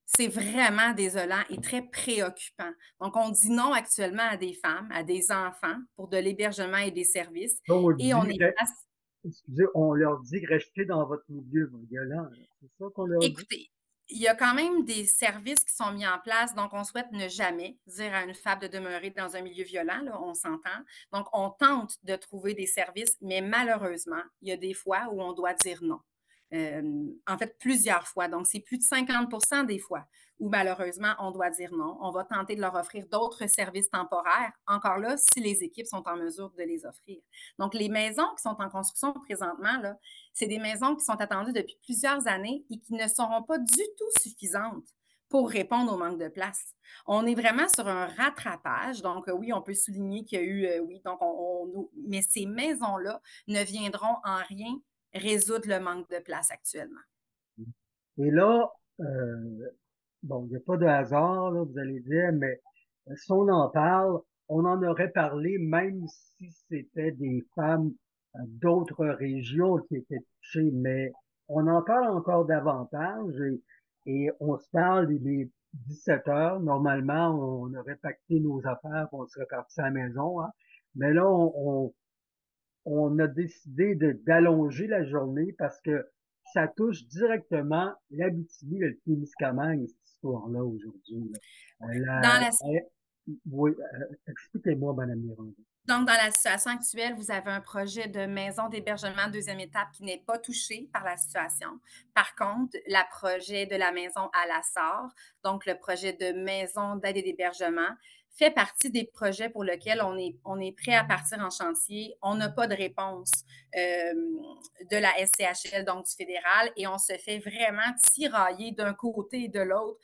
c'est vraiment désolant et très préoccupant. Donc, on dit non actuellement à des femmes, à des enfants pour de l'hébergement et des services. Et on est face... Excusez, on leur dit restez dans votre milieu violent. C'est ça qu'on leur dit? Écoutez, il y a quand même des services qui sont mis en place, donc on souhaite ne jamais dire à une femme de demeurer dans un milieu violent, là, on s'entend. Donc, on tente de trouver des services, mais malheureusement, il y a des fois où on doit dire non. En fait, plusieurs fois. Donc, c'est plus de 50% des fois où malheureusement, on doit dire non. On va tenter de leur offrir d'autres services temporaires, encore là, si les équipes sont en mesure de les offrir. Donc, les maisons qui sont en construction présentement, là, c'est des maisons qui sont attendues depuis plusieurs années et qui ne seront pas du tout suffisantes pour répondre au manque de place. On est vraiment sur un rattrapage. Donc, oui, on peut souligner qu'il y a eu, oui, donc mais ces maisons-là ne viendront en rien résoudre le manque de place actuellement. Et là, bon, il n'y a pas de hasard, là, vous allez dire, mais si on en parle, on en aurait parlé même si c'était des femmes d'autres régions qui étaient touchées, mais on en parle encore davantage et on se parle, il est 17 heures. Normalement, on aurait pacté nos affaires, on serait parti à la maison, hein. Mais là, on a décidé d'allonger la journée parce que ça touche directement l'Abitibi et le Témiscamingue, cette histoire-là, aujourd'hui, là. Dans la Oui, expliquez-moi, Madame Miranda. Donc, dans la situation actuelle, vous avez un projet de maison d'hébergement deuxième étape qui n'est pas touché par la situation. Par contre, le projet de la maison à la SAR, donc le projet de maison d'aide et d'hébergement, fait partie des projets pour lesquels on est prêt à partir en chantier. On n'a pas de réponse de la SCHL, donc du fédéral, et on se fait vraiment tirailler d'un côté et de l'autre.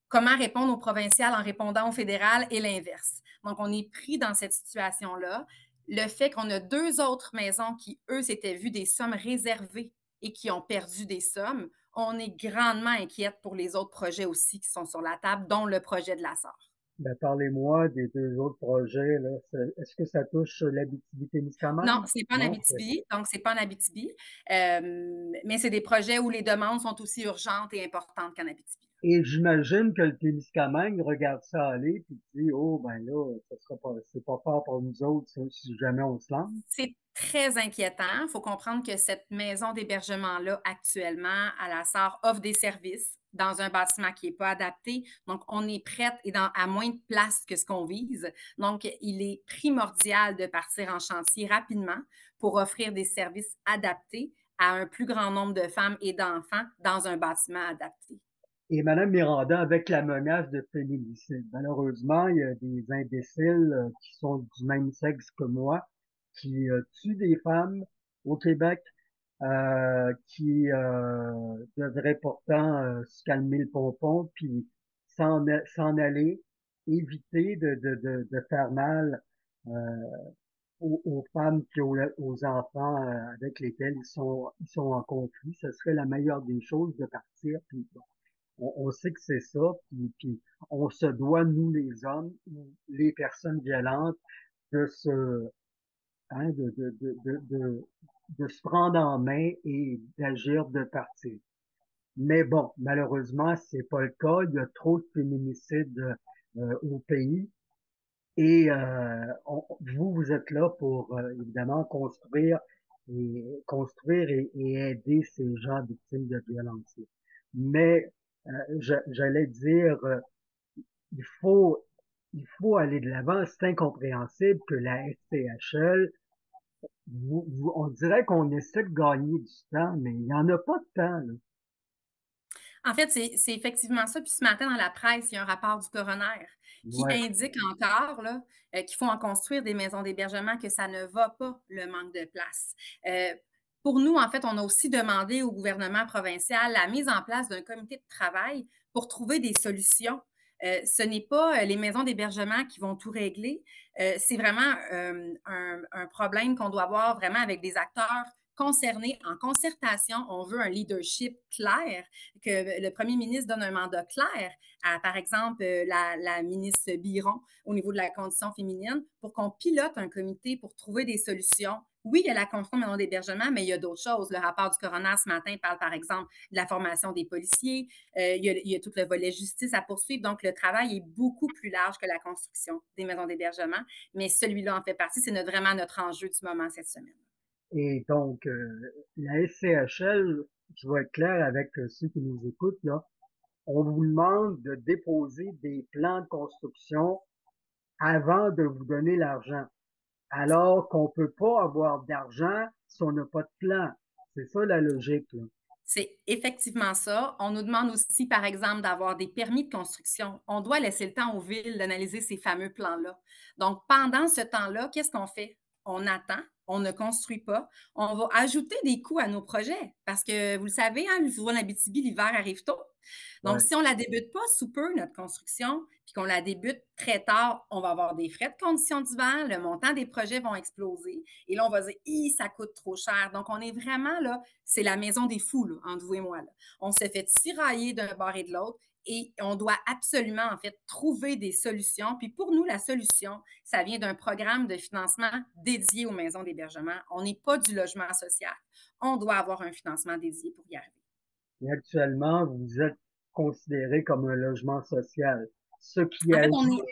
Comment répondre au provincial en répondant au fédéral et l'inverse. Donc, on est pris dans cette situation-là. Le fait qu'on a 2 autres maisons qui, eux, s'étaient vues des sommes réservées et qui ont perdu des sommes, on est grandement inquiète pour les autres projets aussi qui sont sur la table, dont le projet de la SAR. Ben, parlez-moi des 2 autres projets, là. Est-ce que ça touche l'Abitibi-Témiscamingue? Non, ce n'est pas en Non? Abitibi, donc c'est pas en Abitibi. Mais c'est des projets où les demandes sont aussi urgentes et importantes qu'en Abitibi. Et j'imagine que le Témiscamingue regarde ça aller puis dit, oh, ben là, c'est pas fort pour nous autres, ça, si jamais on se lance. C'est très inquiétant. Il faut comprendre que cette maison d'hébergement-là, actuellement, à la SAR, offre des services dans un bâtiment qui n'est pas adapté. Donc, on est prête et à moins de place que ce qu'on vise. Donc, il est primordial de partir en chantier rapidement pour offrir des services adaptés à un plus grand nombre de femmes et d'enfants dans un bâtiment adapté. Et Madame Miranda, avec la menace de féminicide, malheureusement, il y a des imbéciles qui sont du même sexe que moi, qui tuent des femmes au Québec, qui devraient pourtant se calmer le pompon, puis s'en aller, éviter de faire mal euh, aux femmes puis aux enfants avec lesquels ils sont en conflit. Ce serait la meilleure des choses de partir, puis on sait que c'est ça, puis on se doit, nous les hommes, les personnes violentes, de se, hein, de se prendre en main et d'agir de partir. Mais bon, malheureusement, c'est pas le cas. Il y a trop de féminicides au pays. Et vous êtes là pour évidemment construire et aider ces gens victimes de violences. Mais j'allais dire, il faut il faut aller de l'avant. C'est incompréhensible que la SCHL, on dirait qu'on essaie de gagner du temps, mais il n'y en a pas de temps, là. En fait, c'est effectivement ça. Puis ce matin, dans la presse, il y a un rapport du coroner qui Ouais. indique encore là, qu'il faut en construire des maisons d'hébergement, que ça ne va pas, le manque de place. Pour nous, en fait, on a aussi demandé au gouvernement provincial la mise en place d'un comité de travail pour trouver des solutions. Ce n'est pas les maisons d'hébergement qui vont tout régler. C'est vraiment un problème qu'on doit voir vraiment avec des acteurs concernés en concertation. On veut un leadership clair, que le premier ministre donne un mandat clair à, par exemple, la ministre Biron au niveau de la condition féminine pour qu'on pilote un comité pour trouver des solutions. Oui, il y a la construction de maisons d'hébergement, mais il y a d'autres choses. Le rapport du coroner ce matin parle, par exemple, de la formation des policiers. Il y a tout le volet justice à poursuivre. Donc, le travail est beaucoup plus large que la construction des maisons d'hébergement, mais celui-là en fait partie. C'est vraiment notre enjeu du moment cette semaine. Et donc, la SCHL, je vais être clair avec ceux qui nous écoutent, là, on vous demande de déposer des plans de construction avant de vous donner l'argent. Alors qu'on peut pas avoir d'argent si on n'a pas de plan. C'est ça la logique, là. C'est effectivement ça. On nous demande aussi, par exemple, d'avoir des permis de construction. On doit laisser le temps aux villes d'analyser ces fameux plans-là. Donc, pendant ce temps-là, qu'est-ce qu'on fait? On attend, on ne construit pas. On va ajouter des coûts à nos projets parce que, vous le savez, hein, souvent en Abitibi, l'hiver arrive tôt. Donc, Ouais. si on ne la débute pas sous peu, notre construction, puis qu'on la débute très tard, on va avoir des frais de conditions d'hiver, le montant des projets vont exploser. Et là, on va dire, ça coûte trop cher. Donc, on est vraiment là, c'est la maison des fous, là, entre vous et moi. Là. On se fait tirailler d'un bord et de l'autre. Et on doit absolument, en fait, trouver des solutions. Puis pour nous, la solution, ça vient d'un programme de financement dédié aux maisons d'hébergement. On n'est pas du logement social. On doit avoir un financement dédié pour y arriver. Et actuellement, vous êtes considéré comme un logement social. Ce qui En fait, ajoute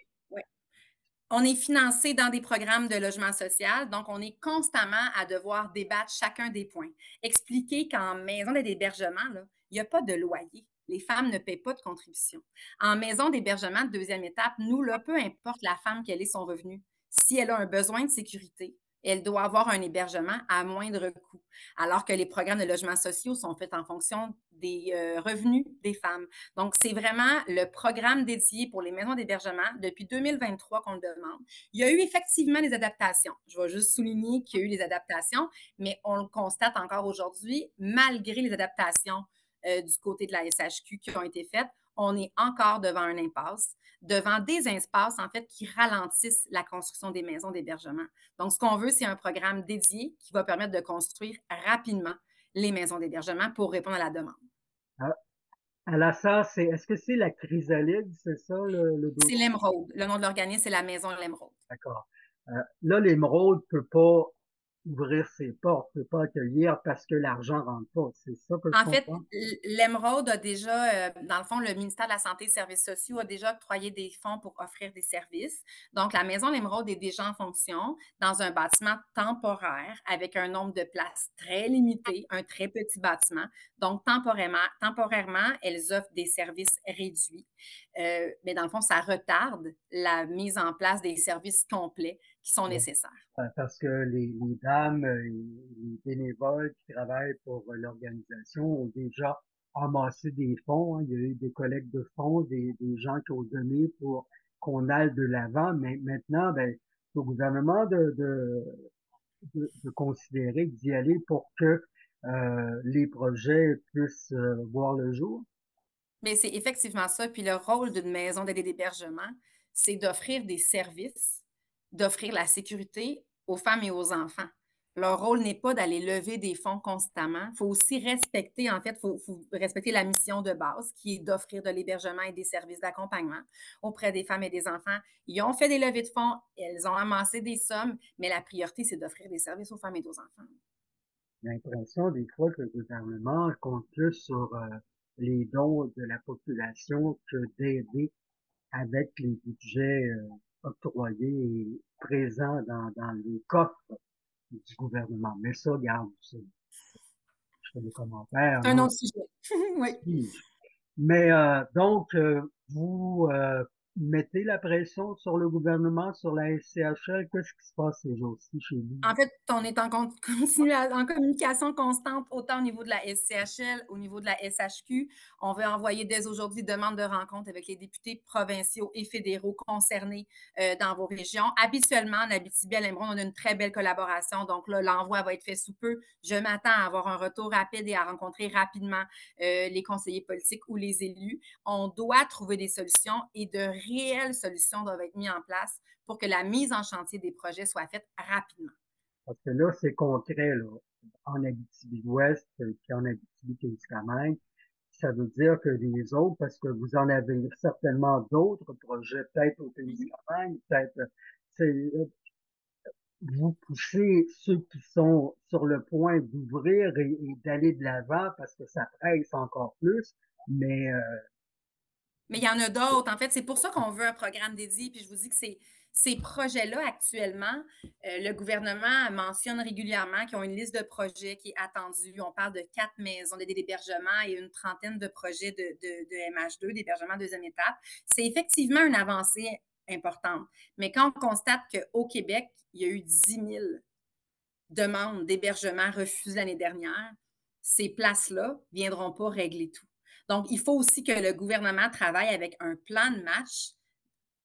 on est financé dans des programmes de logement social, donc on est constamment à devoir débattre chacun des points. Expliquer qu'en maison d'hébergement, là, il n'y a pas de loyer. Les femmes ne paient pas de contribution. En maison d'hébergement de deuxième étape, nous, là, peu importe la femme quel est son revenu, si elle a un besoin de sécurité, elle doit avoir un hébergement à moindre coût. Alors que les programmes de logements sociaux sont faits en fonction des revenus des femmes. Donc, c'est vraiment le programme dédié pour les maisons d'hébergement depuis 2023 qu'on le demande. Il y a eu effectivement des adaptations. Je vais juste souligner qu'il y a eu des adaptations, mais on le constate encore aujourd'hui, malgré les adaptations du côté de la SHQ qui ont été faites, on est encore devant un impasse, devant des espaces, en fait, qui ralentissent la construction des maisons d'hébergement. Donc, ce qu'on veut, c'est un programme dédié qui va permettre de construire rapidement les maisons d'hébergement pour répondre à la demande. à la SAR, est-ce que c'est la chrysalide, c'est ça le C'est dossier? l'Émeraude. Le nom de l'organisme, c'est la maison L'Émeraude. D'accord. Là, l'émeraude peut pas ouvrir ses portes, peut pas accueillir parce que l'argent rentre pas. C'est ça que je En fait, comprends? l'Émeraude a déjà, dans le fond, le ministère de la Santé et des Services sociaux a déjà octroyé des fonds pour offrir des services. Donc, la maison L'Émeraude est déjà en fonction dans un bâtiment temporaire avec un nombre de places très limité, un très petit bâtiment. Donc, temporairement, elles offrent des services réduits. Mais dans le fond, ça retarde la mise en place des services complets qui sont nécessaires. Parce que les dames, les bénévoles qui travaillent pour l'organisation ont déjà amassé des fonds, hein. Il y a eu des collectes de fonds, des gens qui ont donné pour qu'on aille de l'avant. Mais maintenant, ben, c'est au gouvernement de considérer, d'y aller pour que les projets puissent voir le jour. Mais c'est effectivement ça. Puis le rôle d'une maison d'aide et d'hébergement, c'est d'offrir des services, d'offrir la sécurité aux femmes et aux enfants. Leur rôle n'est pas d'aller lever des fonds constamment. Il faut aussi respecter, en fait, faut respecter la mission de base qui est d'offrir de l'hébergement et des services d'accompagnement auprès des femmes et des enfants. Ils ont fait des levées de fonds, elles ont amassé des sommes, mais la priorité, c'est d'offrir des services aux femmes et aux enfants. J'ai l'impression des fois que le gouvernement compte plus sur les dons de la population que d'aider avec les budgets octroyés et présents dans les coffres du gouvernement. Mais ça, regarde, je fais des commentaires. C'est un autre sujet. Oui. Mais donc, vous mettez la pression sur le gouvernement, sur la SCHL. Qu'est-ce qui se passe ces jours-ci chez vous? En fait, on est en communication constante, autant au niveau de la SCHL, au niveau de la SHQ. On veut envoyer dès aujourd'hui demande de rencontre avec les députés provinciaux et fédéraux concernés dans vos régions. Habituellement, en Abitibi, à l'Émeraude, on a une très belle collaboration. Donc là, l'envoi va être fait sous peu. Je m'attends à avoir un retour rapide et à rencontrer rapidement les conseillers politiques ou les élus. On doit trouver des solutions et de réelles solutions doivent être mises en place pour que la mise en chantier des projets soit faite rapidement. Parce que là, c'est concret, là. En Abitibi-Ouest, puis en Abitibi-Témiscamingue, ça veut dire que les autres, parce que vous en avez certainement d'autres projets, peut-être au Témiscamingue, peut-être, vous poussez ceux qui sont sur le point d'ouvrir et d'aller de l'avant parce que ça presse encore plus, mais il y en a d'autres. En fait, c'est pour ça qu'on veut un programme dédié. Puis je vous dis que ces projets-là, actuellement, le gouvernement mentionne régulièrement qu'ils ont une liste de projets qui est attendue. On parle de 4 maisons d'hébergement et une trentaine de projets de MH2, d'hébergement deuxième étape. C'est effectivement une avancée importante. Mais quand on constate qu'au Québec, il y a eu 10 000 demandes d'hébergement refusées l'année dernière, ces places-là ne viendront pas régler tout. Donc, il faut aussi que le gouvernement travaille avec un plan de match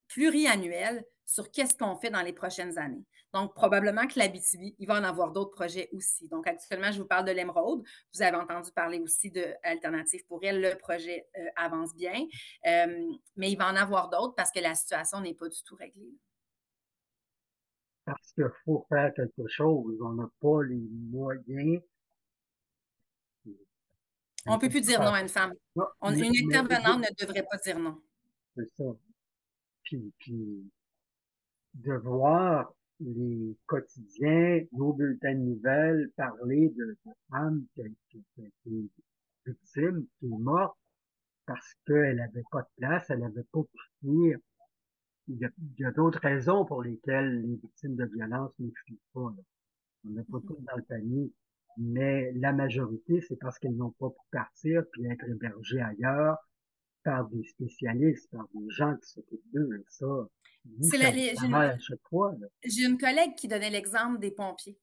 pluriannuel sur qu'est-ce qu'on fait dans les prochaines années. Donc, probablement que l'Abitibi, il va en avoir d'autres projets aussi. Donc, actuellement, je vous parle de l'Émeraude. Vous avez entendu parler aussi de Alternative pour elle. Le projet avance bien. Mais il va en avoir d'autres parce que la situation n'est pas du tout réglée. Parce qu'il faut faire quelque chose. On n'a pas les moyens. On ne peut plus dire non à une femme. Non, Une intervenante ne devrait pas dire non. C'est ça. Puis de voir les quotidiens, nos bulletins de nouvelles parler de femmes qui a été victime, qui est morte parce qu'elle n'avait pas de place, elle n'avait pas pu fuir. Il y a d'autres raisons pour lesquelles les victimes de violence ne fuient pas. Là. On n'a pas tout dans le panier. Mais la majorité, c'est parce qu'elles n'ont pas pu partir puis être hébergées ailleurs par des spécialistes, par des gens qui s'occupent d'eux. Et ça, à chaque fois. J'ai une collègue qui donnait l'exemple des pompiers.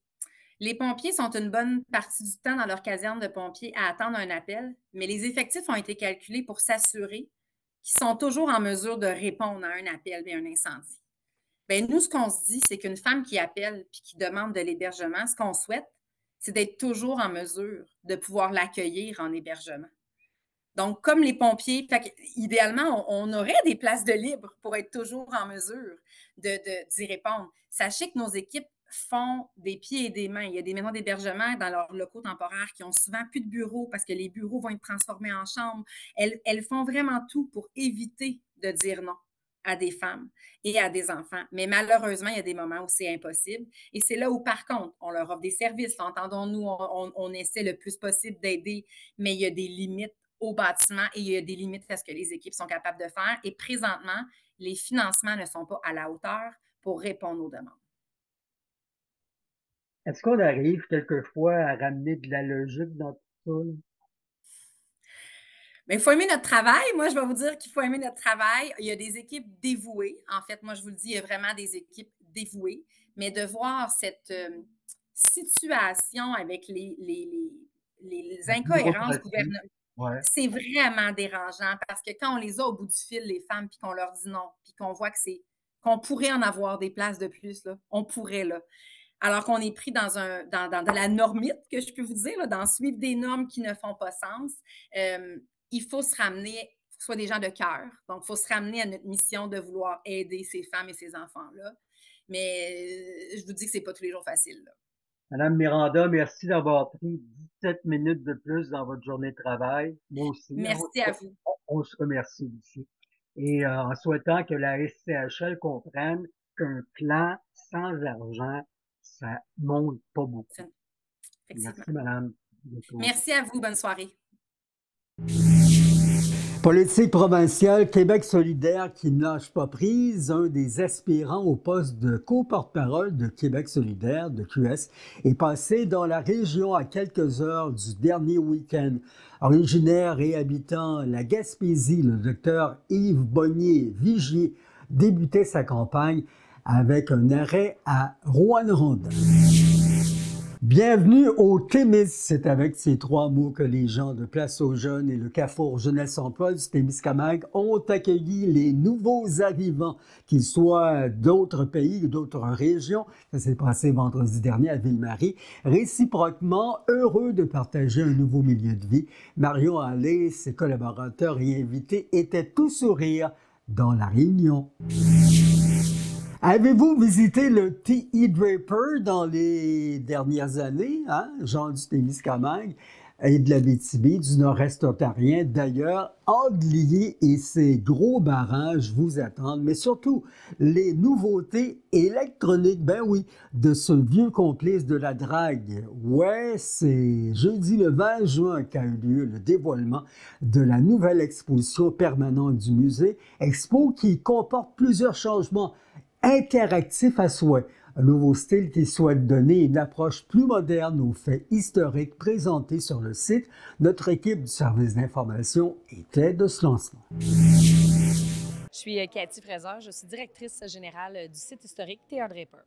Les pompiers sont une bonne partie du temps dans leur caserne de pompiers à attendre un appel, mais les effectifs ont été calculés pour s'assurer qu'ils sont toujours en mesure de répondre à un appel et un incendie. Bien, nous, ce qu'on se dit, c'est qu'une femme qui appelle et qui demande de l'hébergement, ce qu'on souhaite, c'est d'être toujours en mesure de pouvoir l'accueillir en hébergement. Donc, comme les pompiers, idéalement, on aurait des places de libre pour être toujours en mesure d'y répondre. Sachez que nos équipes font des pieds et des mains. Il y a des maisons d'hébergement dans leurs locaux temporaires qui ont souvent plus de bureaux parce que les bureaux vont être transformés en chambres. Elles font vraiment tout pour éviter de dire non à des femmes et à des enfants. Mais malheureusement, il y a des moments où c'est impossible. Et c'est là où, par contre, on leur offre des services. Entendons-nous, on essaie le plus possible d'aider, mais il y a des limites au bâtiment et il y a des limites à ce que les équipes sont capables de faire. Et présentement, les financements ne sont pas à la hauteur pour répondre aux demandes. Est-ce qu'on arrive quelquefois à ramener de la logique dans tout ça? Mais il faut aimer notre travail. Moi, je vais vous dire qu'il faut aimer notre travail. Il y a des équipes dévouées. En fait, moi, je vous le dis, il y a vraiment des équipes dévouées. Mais de voir cette situation avec les incohérences gouvernementales, c'est vraiment dérangeant parce que quand on les a au bout du fil, les femmes, puis qu'on leur dit non, puis qu'on voit qu'on pourrait en avoir des places de plus, là, on pourrait, là. Alors qu'on est pris dans de la normite, que je peux vous dire, là, dans suivre des normes qui ne font pas sens. Il faut se ramener, il faut que ce soit des gens de cœur. Donc, il faut se ramener à notre mission de vouloir aider ces femmes et ces enfants-là. Mais je vous dis que ce n'est pas tous les jours facile, là. Madame Miranda, merci d'avoir pris 17 minutes de plus dans votre journée de travail. Moi aussi. Merci à vous. On se remercie ici. Et en souhaitant que la SCHL comprenne qu'un plan sans argent, ça monte pas beaucoup. Merci, madame. Merci à vous. Bonne soirée. Politique provinciale, Québec solidaire qui ne lâche pas prise, un des aspirants au poste de co-porte-parole de Québec solidaire, de QS, est passé dans la région à quelques heures du dernier week-end. Originaire et habitant la Gaspésie, le docteur Yves Bonnier-Vigier débutait sa campagne avec un arrêt à Rouyn-Noranda. Bienvenue au Témis. C'est avec ces trois mots que les gens de Place aux Jeunes et le Carrefour Jeunesse Emploi du Témiscamingue ont accueilli les nouveaux arrivants, qu'ils soient d'autres pays ou d'autres régions. Ça s'est passé vendredi dernier à Ville-Marie. Réciproquement, heureux de partager un nouveau milieu de vie, Marion Allais, ses collaborateurs et invités étaient tout sourire dans la réunion. Avez-vous visité le T.E. Draper dans les dernières années, hein? Jean du Témiscamingue et de l'Abitibi, du nord-est ontarien? D'ailleurs, Anglier et ses gros barrages vous attendent, mais surtout les nouveautés électroniques, ben oui, de ce vieux complice de la drague. Ouais, c'est jeudi le 20 juin qu'a eu lieu le dévoilement de la nouvelle exposition permanente du musée, expo qui comporte plusieurs changements interactif à souhait, un nouveau style qui souhaite donner une approche plus moderne aux faits historiques présentés sur le site. Notre équipe du service d'information était de ce lancement. Je suis Cathy Fraser, je suis directrice générale du site historique T.E. Draper.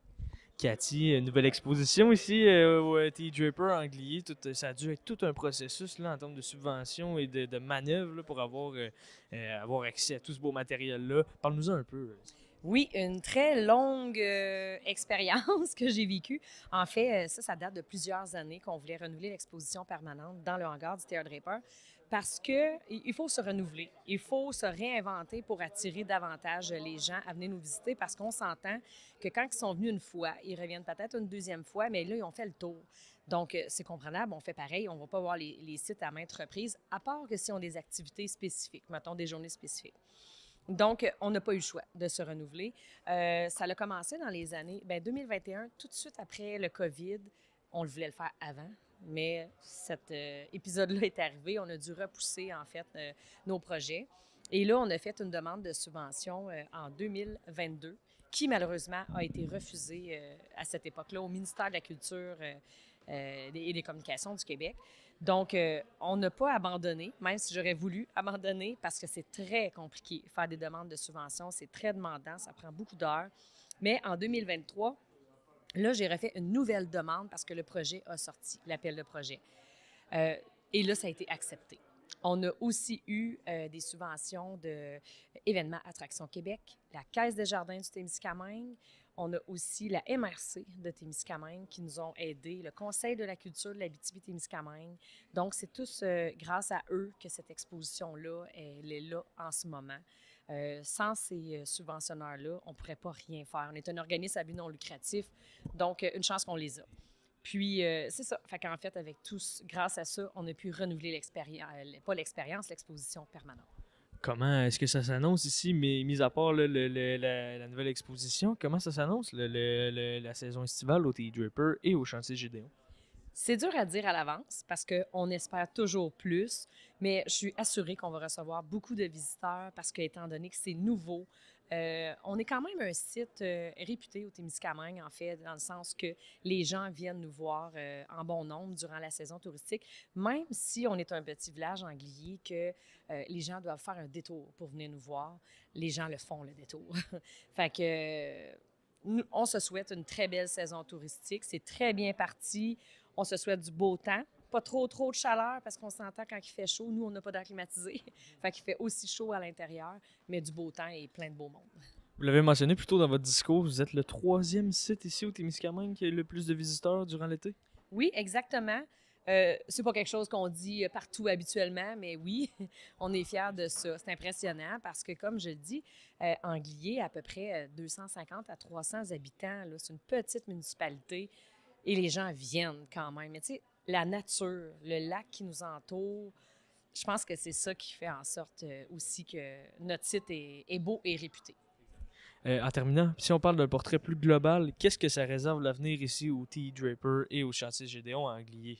Cathy, nouvelle exposition ici au T.E. Draper Anglier. Ça a dû être tout un processus là, en termes de subventions et de manœuvres là, pour avoir accès à tout ce beau matériel-là. Parle-nous-en un peu. Oui, une très longue expérience que j'ai vécue. En fait, ça date de plusieurs années qu'on voulait renouveler l'exposition permanente dans le hangar du Théâtre Draper parce qu'il faut se renouveler, il faut se réinventer pour attirer davantage les gens à venir nous visiter parce qu'on s'entend que quand ils sont venus une fois, ils reviennent peut-être une deuxième fois, mais là, ils ont fait le tour. Donc, c'est comprenable, on fait pareil, on ne va pas voir les sites à maintes reprises, à part que si on a des activités spécifiques, mettons des journées spécifiques. Donc, on n'a pas eu le choix de se renouveler. Ça a commencé dans les années 2021, tout de suite après le COVID. On le voulait le faire avant, mais cet épisode-là est arrivé. On a dû repousser, en fait, nos projets. Et là, on a fait une demande de subvention en 2022 qui, malheureusement, a été refusée à cette époque-là au ministère de la Culture et des Communications du Québec. Donc, on n'a pas abandonné, même si j'aurais voulu abandonner, parce que c'est très compliqué. Faire des demandes de subvention, c'est très demandant, ça prend beaucoup d'heures. Mais en 2023, là, j'ai refait une nouvelle demande parce que le projet a sorti, l'appel de projet. Et là, ça a été accepté. On a aussi eu des subventions de Événements Attractions Québec, la Caisse des Jardins du Témiscamingue. On a aussi la MRC de Témiscamingue qui nous ont aidés, le Conseil de la culture de l'Abitibi-Témiscamingue. Donc, c'est tous grâce à eux que cette exposition-là, elle est là en ce moment. Sans ces subventionneurs-là, on ne pourrait pas rien faire. On est un organisme à but non lucratif, donc une chance qu'on les a. Puis, c'est ça. Fait qu'en fait, avec tous, grâce à ça, on a pu renouveler l'exposition permanente. Comment est-ce que ça s'annonce ici, mais mis à part la nouvelle exposition, comment ça s'annonce la saison estivale au TD Draper et au chantier Gédéon? C'est dur à dire à l'avance parce qu'on espère toujours plus, mais je suis assurée qu'on va recevoir beaucoup de visiteurs parce que, étant donné que c'est nouveau, on est quand même un site réputé au Témiscamingue, en fait, dans le sens que les gens viennent nous voir en bon nombre durant la saison touristique, même si on est un petit village anglier que les gens doivent faire un détour pour venir nous voir. Les gens le font, le détour. Fait que on se souhaite une très belle saison touristique. C'est très bien parti. On se souhaite du beau temps. Pas trop de chaleur parce qu'on s'entend quand il fait chaud. Nous, on n'a pas d'air climatisé. Fait qu'il fait aussi chaud à l'intérieur, mais du beau temps et plein de beau monde. Vous l'avez mentionné plus tôt dans votre discours, vous êtes le 3e site ici au Témiscamingue qui a le plus de visiteurs durant l'été? Oui, exactement. C'est pas quelque chose qu'on dit partout habituellement, mais oui, on est fiers de ça. C'est impressionnant parce que, comme je le dis, Anglier, à peu près 250 à 300 habitants, là, c'est une petite municipalité et les gens viennent quand même. Mais tu sais, la nature, le lac qui nous entoure, je pense que c'est ça qui fait en sorte aussi que notre site est beau et réputé. En terminant, si on parle d'un portrait plus global, qu'est-ce que ça réserve l'avenir ici au TD Draper et au chantier Gédéon à Anglier?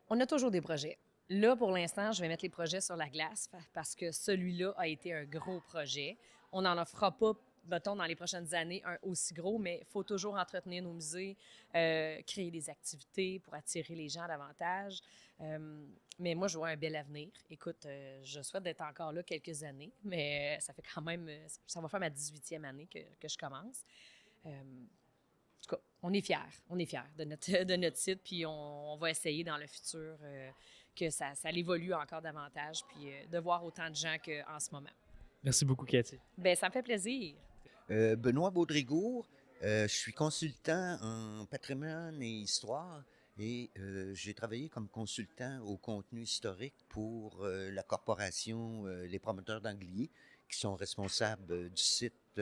On a toujours des projets. Là, pour l'instant, je vais mettre les projets sur la glace parce que celui-là a été un gros projet. On n'en fera pas, mettons, dans les prochaines années, un aussi gros, mais il faut toujours entretenir nos musées, créer des activités pour attirer les gens davantage. Mais moi, je vois un bel avenir. Écoute, je souhaite d'être encore là quelques années, mais ça fait quand même, ça va faire ma 18e année que je commence. En tout cas, on est fiers de notre site, puis on va essayer dans le futur que ça évolue encore davantage, puis de voir autant de gens qu'en ce moment. Merci beaucoup, Cathy. Bien, ça me fait plaisir. Benoît Baudrigourt, je suis consultant en patrimoine et histoire et j'ai travaillé comme consultant au contenu historique pour la corporation Les Promoteurs d'Anglier, qui sont responsables du site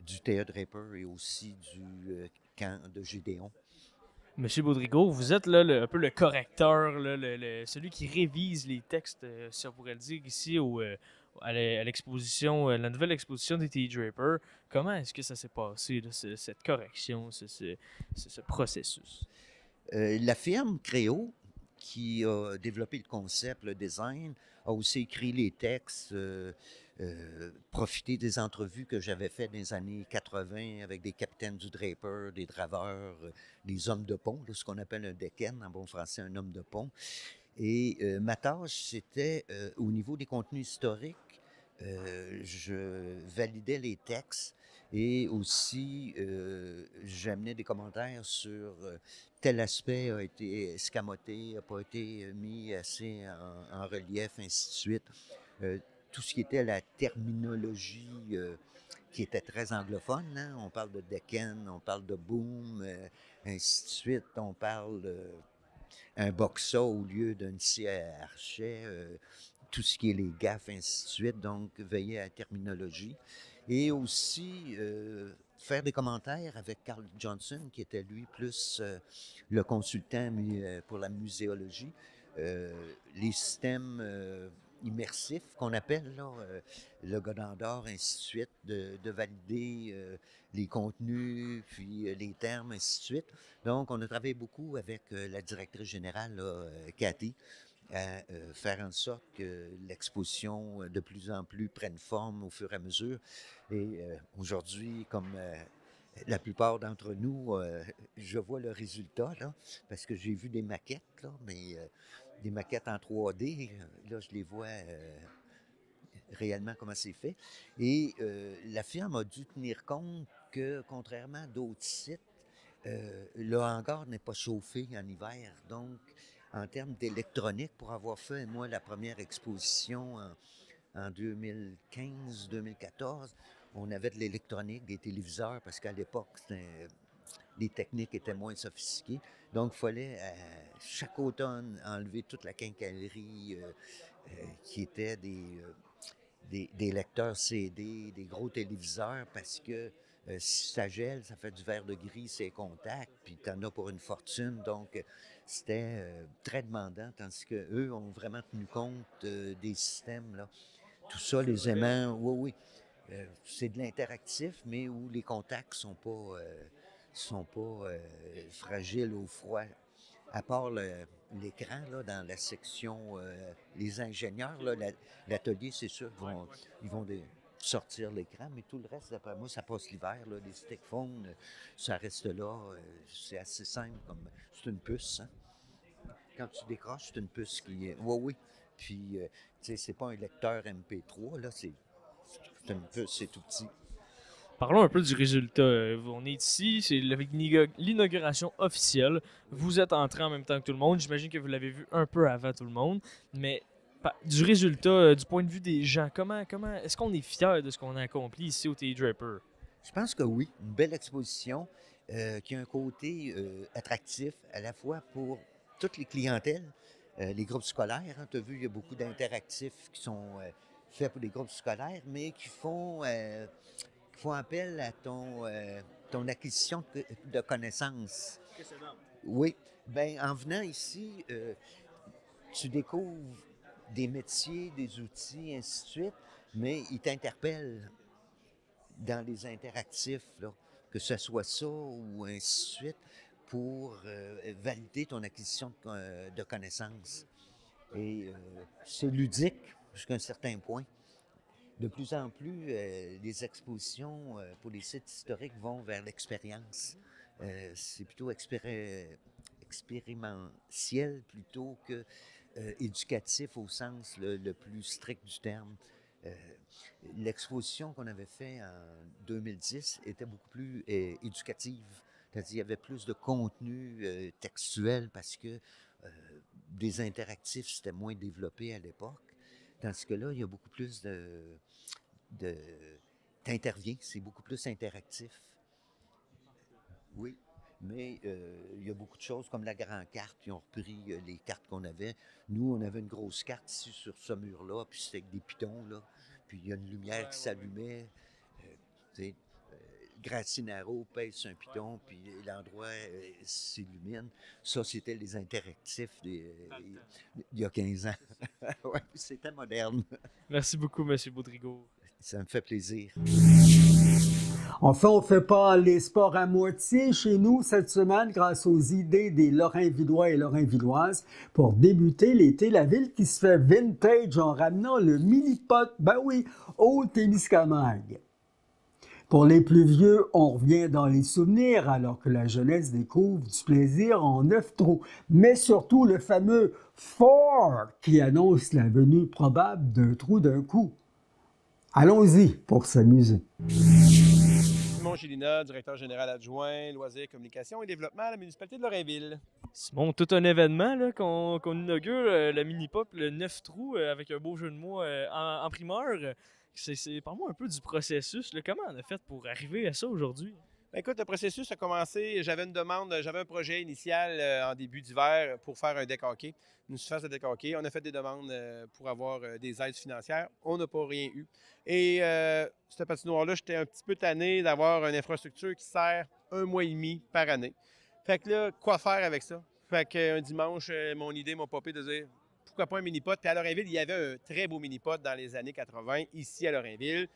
du Théâtre Draper et aussi du camp de Gédéon. Monsieur Baudrigourt, vous êtes là un peu le correcteur, là, celui qui révise les textes, si on pourrait le dire, ici à l'exposition, la nouvelle exposition des TD Draper. Comment est-ce que ça s'est passé, là, cette correction, ce processus? La firme Créo, qui a développé le concept, le design, a aussi écrit les textes, profité des entrevues que j'avais faites dans les années 80 avec des capitaines du Draper, des draveurs, des hommes de pont, là, ce qu'on appelle un decken, en bon français, un homme de pont. Et ma tâche, c'était au niveau des contenus historiques, je validais les textes et aussi j'amenais des commentaires sur tel aspect a été escamoté, n'a pas été mis assez en relief, ainsi de suite. Tout ce qui était la terminologie qui était très anglophone. Hein? On parle de Deccan, on parle de Boom, ainsi de suite. On parle un Boxa au lieu d'un Archet, tout ce qui est les gaffes, ainsi de suite. Donc, veiller à la terminologie. Et aussi faire des commentaires avec Carl Johnson, qui était lui plus le consultant pour la muséologie. Les systèmes immersifs qu'on appelle, là, le Godin d'or, ainsi de suite, de valider les contenus, puis les termes, ainsi de suite. Donc, on a travaillé beaucoup avec la directrice générale, là, Cathy, à faire en sorte que l'exposition de plus en plus prenne forme au fur et à mesure. Et aujourd'hui, comme la plupart d'entre nous, je vois le résultat, là, parce que j'ai vu des maquettes, là, mais des maquettes en 3D, là, je les vois réellement comment c'est fait. Et la firme a dû tenir compte que, contrairement à d'autres sites, le hangar n'est pas chauffé en hiver. Donc, en termes d'électronique, pour avoir fait, moi, la première exposition en 2015-2014, on avait de l'électronique, des téléviseurs, parce qu'à l'époque, les techniques étaient moins sophistiquées. Donc, il fallait, chaque automne, enlever toute la quincaillerie qui était des lecteurs CD, des gros téléviseurs, parce que si ça gèle, ça fait du verre de gris, c'est contact, puis tu en as pour une fortune. Donc, c'était très demandant, tandis qu'eux ont vraiment tenu compte des systèmes, là. Tout ça, les aimants, oui. C'est de l'interactif, mais où les contacts sont pas fragiles au froid. À part l'écran, là, dans la section, les ingénieurs, là, l'atelier, c'est sûr qu'ils vont sortir l'écran, mais tout le reste, d'après moi, ça passe l'hiver. Là, les stick phones, ça reste là. C'est assez simple, comme c'est une puce. Hein? Quand tu décroches, c'est une puce qui est... Oui. Puis, tu sais, c'est pas un lecteur MP3, là, c'est une puce, c'est tout petit. Parlons un peu du résultat. On est ici, c'est l'inauguration officielle. Vous êtes entré en même temps que tout le monde. J'imagine que vous l'avez vu un peu avant tout le monde. Mais du résultat, du point de vue des gens, comment est-ce qu'on est fiers de ce qu'on a accompli ici au TD Draper? Je pense que oui. Une belle exposition qui a un côté attractif à la fois pour toutes les clientèles, les groupes scolaires. Hein, tu as vu, il y a beaucoup d'interactifs qui sont faits pour les groupes scolaires, mais qui font appel à ton acquisition de connaissances. Oui. Bien, en venant ici, tu découvres des métiers, des outils, ainsi de suite, mais ils t'interpellent dans les interactifs, là, que ce soit ça ou ainsi de suite, pour valider ton acquisition de connaissances. Et c'est ludique jusqu'à un certain point. De plus en plus, les expositions pour les sites historiques vont vers l'expérience. C'est plutôt expérimentiel plutôt que éducatif au sens le plus strict du terme. L'exposition qu'on avait faite en 2010 était beaucoup plus éducative. C'est-à-dire qu'il y avait plus de contenu textuel parce que des interactifs, c'était moins développé à l'époque. Tandis que là, il y a beaucoup plus t'interviens, c'est beaucoup plus interactif. Oui, mais il y a beaucoup de choses comme la grande carte, ils ont repris les cartes qu'on avait. Nous, on avait une grosse carte ici sur ce mur-là, puis c'était avec des pitons, là. Puis il y a une lumière qui s'allumait. Gracinaro pèse sur un piton, puis l'endroit s'illumine. Ça, c'était les interactifs il y a 15 ans. Ouais, c'était moderne. Merci beaucoup, M. Baudrigaud. Ça me fait plaisir. Enfin, on ne fait pas les sports à moitié chez nous cette semaine grâce aux idées des Lorrains-Villois et Lorrains-Villoises. Pour débuter l'été, la ville qui se fait vintage en ramenant le mini-pot, au Témiscamingue. Pour les plus vieux, on revient dans les souvenirs alors que la jeunesse découvre du plaisir en 9 trous, mais surtout le fameux Ford qui annonce la venue probable d'un trou d'un coup. Allons-y pour s'amuser. Simon Gélina, directeur général adjoint, loisirs, communication et développement à la municipalité de Lorrainville. Simon, tout un événement là, qu'on inaugure, le mini-pop, le 9 trous, avec un beau jeu de mots en primeur. Parle-moi un peu du processus. Là. Comment on a fait pour arriver à ça aujourd'hui? Ben, écoute, le processus a commencé. J'avais une demande, j'avais un projet initial en début d'hiver pour faire un deck hockey, une surface de deck hockey. On a fait des demandes pour avoir des aides financières. On n'a pas rien eu. Et cette patinoire-là, j'étais un petit peu tanné d'avoir une infrastructure qui sert 1 mois et demi par année. Fait que là, quoi faire avec ça? Fait qu'un dimanche, mon idée m'a popé de dire pourquoi pas un mini-pot. Puis à Lorrainville, il y avait un très beau mini-pot dans les années 80, ici à Lorrainville.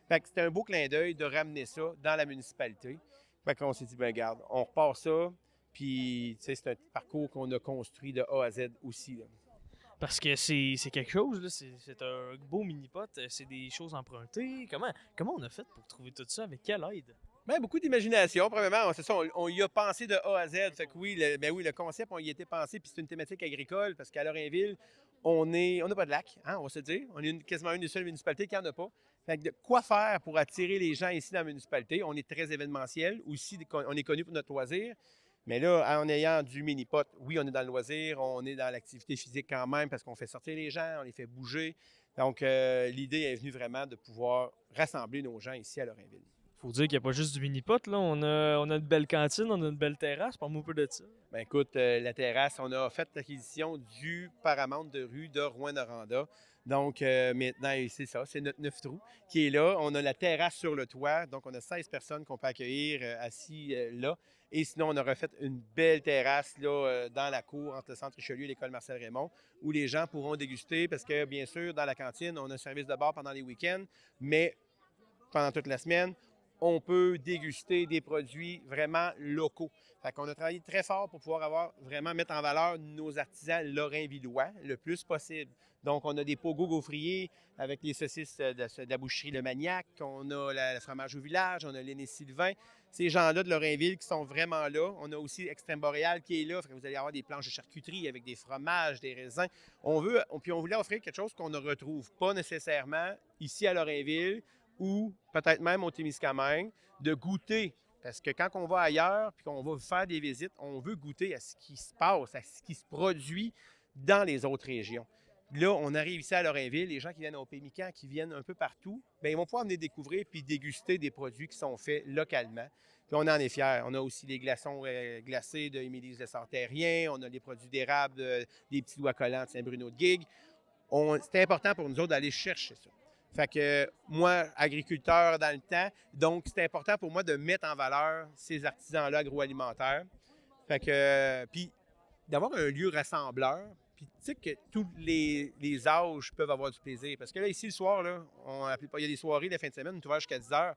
Fait que c'était un beau clin d'œil de ramener ça dans la municipalité. Fait qu'on s'est dit, ben garde, on repart ça. Puis, tu sais, c'est un parcours qu'on a construit de A à Z aussi. Là. Parce que c'est quelque chose, là. C'est un beau mini-pot, c'est des choses empruntées. Comment on a fait pour trouver tout ça? Avec quelle aide? Bien, beaucoup d'imagination. Premièrement, c'est ça, on y a pensé de A à Z. Fait que oui, le concept, on y était pensé, puis c'est une thématique agricole, parce qu'à Lorrainville, on n'a pas de lac, hein, on va se dire. On est quasiment une des seules municipalités qui n'en a pas. Fait que quoi faire pour attirer les gens ici dans la municipalité? On est très événementiel. Aussi, on est connu pour notre loisir. Mais là, en ayant du mini-pot, oui, on est dans le loisir, on est dans l'activité physique quand même parce qu'on fait sortir les gens, on les fait bouger. Donc, l'idée est venue vraiment de pouvoir rassembler nos gens ici à Lorrainville. Faut dire qu'il n'y a pas juste du mini-pot, là. On a une belle cantine, on a une belle terrasse. Parle-moi un peu de ça. Bien, écoute, la terrasse, on a fait l'acquisition du Paramount de rue de Rouyn-Noranda. Donc, maintenant, c'est ça, c'est notre 9 trous qui est là. On a la terrasse sur le toit, donc on a 16 personnes qu'on peut accueillir assis là. Et sinon, on a refait une belle terrasse là, dans la cour entre le Centre Richelieu et l'École Marcel-Raymond, où les gens pourront déguster, parce que, bien sûr, dans la cantine, on a un service de bar pendant les week-ends, mais pendant toute la semaine, on peut déguster des produits vraiment locaux. Fait qu'on a travaillé très fort pour pouvoir vraiment mettre en valeur nos artisans lorrainvillois le plus possible. Donc, on a des pogos gaufriers avec les saucisses de la boucherie Le Maniac, on a le fromage au village, on a l'Aîné Sylvain. Ces gens-là de Lorrainville qui sont vraiment là. On a aussi Extrême Boréal qui est là. Fait que vous allez avoir des planches de charcuterie avec des fromages, des raisins. Puis on voulait offrir quelque chose qu'on ne retrouve pas nécessairement ici à Lorrainville ou peut-être même au Témiscamingue, de goûter. Parce que quand on va ailleurs puis qu'on va faire des visites, on veut goûter à ce qui se passe, à ce qui se produit dans les autres régions. Là, on arrive ici à Lorrainville, les gens qui viennent au Pémican, qui viennent un peu partout, bien, ils vont pouvoir venir découvrir puis déguster des produits qui sont faits localement. Puis on en est fiers. On a aussi les glaçons glacés de Émilie's Lessard-Terrien, on a les produits d'érable des petits doigts collants de Saint-Bruno-de-Guigue. C'était important pour nous autres d'aller chercher ça. Fait que moi, agriculteur dans le temps, donc c'était important pour moi de mettre en valeur ces artisans-là agroalimentaires. Fait que, puis d'avoir un lieu rassembleur, puis tu sais que tous les âges peuvent avoir du plaisir. Parce que là, ici, le soir, là, il y a des soirées la fin de semaine, on est ouvert jusqu'à 10 heures.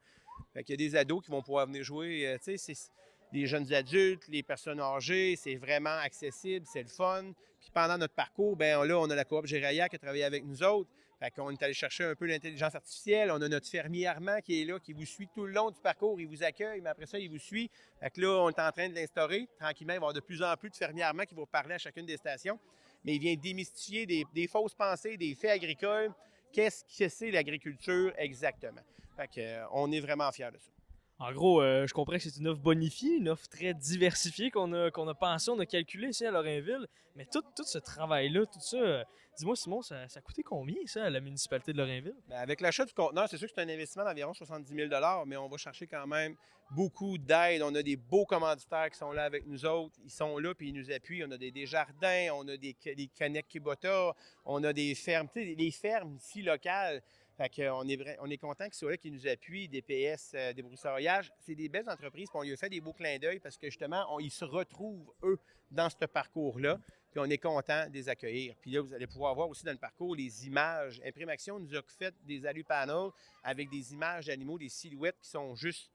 Fait qu'il y a des ados qui vont pouvoir venir jouer, tu sais, c'est les jeunes adultes, les personnes âgées, c'est vraiment accessible, c'est le fun. Puis pendant notre parcours, bien là, on a la coop Géraïa qui a travaillé avec nous autres. Fait qu'on est allé chercher un peu l'intelligence artificielle. On a notre fermier Armand qui est là, qui vous suit tout le long du parcours. Il vous accueille, mais après ça, il vous suit. Fait que là, on est en train de l'instaurer. Tranquillement, il va y avoir de plus en plus de fermiers Armand qui vont parler à chacune des stations. Mais il vient démystifier des fausses pensées, des faits agricoles. Qu'est-ce que c'est l'agriculture exactement? Fait qu'on est vraiment fiers de ça. En gros, je comprends que c'est une offre bonifiée, une offre très diversifiée qu'on a pensé, on a calculé ici à Lorrainville. Mais tout ce travail-là, tout ça, dis-moi Simon, ça a coûté combien ça à la municipalité de Lorrainville? Bien, avec l'achat du conteneur, c'est sûr que c'est un investissement d'environ 70 000 $, mais on va chercher quand même beaucoup d'aide. On a des beaux commanditaires qui sont là avec nous autres. Ils sont là puis ils nous appuient. On a des Desjardins, on a des Connect Kubota, on a des fermes, tu sais, les fermes ici locales. Fait qu'on est content qu'ils soient là, qu'ils nous appuient, des PS, des broussaillards. C'est des belles entreprises, puis on lui a fait des beaux clins d'œil parce que justement, ils se retrouvent, eux, dans ce parcours-là, puis on est content de les accueillir. Puis là, vous allez pouvoir voir aussi dans le parcours les images. Imprimaction nous a fait des alu-panels avec des images d'animaux, des silhouettes qui sont juste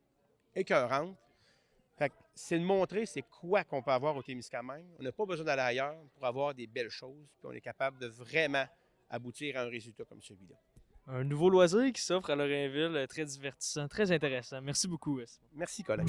écœurantes. Fait que c'est de montrer c'est quoi qu'on peut avoir au Témiscamingue. On n'a pas besoin d'aller ailleurs pour avoir des belles choses, puis on est capable de vraiment aboutir à un résultat comme celui-là. Un nouveau loisir qui s'offre à Lorrainville, très divertissant, très intéressant. Merci beaucoup. Merci, Colin.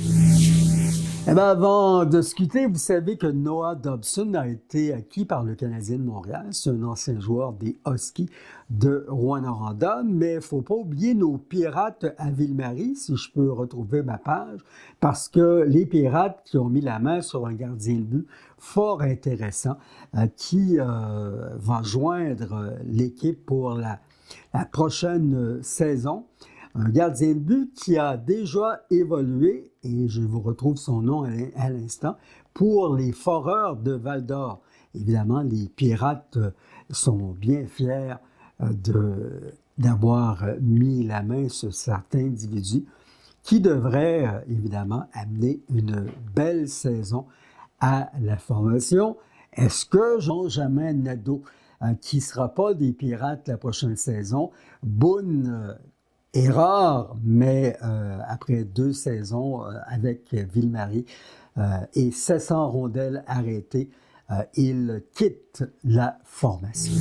Eh bien, avant de se quitter, vous savez que Noah Dobson a été acquis par le Canadien de Montréal. C'est un ancien joueur des Huskies de Rouyn-Noranda. Mais il ne faut pas oublier nos Pirates à Ville-Marie, si je peux retrouver ma page, parce que les Pirates qui ont mis la main sur un gardien de but fort intéressant qui va joindre l'équipe pour la prochaine saison. Un gardien de but qui a déjà évolué, et je vous retrouve son nom à l'instant, pour les Foreurs de Val-d'Or. Évidemment, les Pirates sont bien fiers d'avoir mis la main sur cet individu qui devrait évidemment amener une belle saison à la formation. Est-ce que Benjamin Nadeau, qui ne sera pas des Pirates la prochaine saison, Boone est rare, mais après 2 saisons avec Ville-Marie et 700 rondelles arrêtées, il quitte la formation.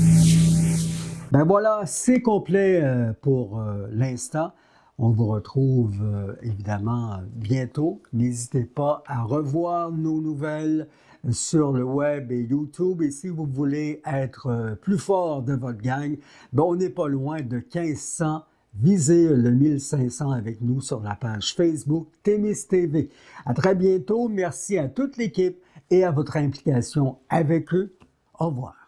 Ben voilà, c'est complet pour l'instant. On vous retrouve évidemment bientôt. N'hésitez pas à revoir nos nouvelles sur le web et YouTube. Et si vous voulez être plus fort de votre gang, ben on n'est pas loin de 1500. Visez le 1500 avec nous sur la page Facebook Témis TV. À très bientôt. Merci à toute l'équipe et à votre implication avec eux. Au revoir.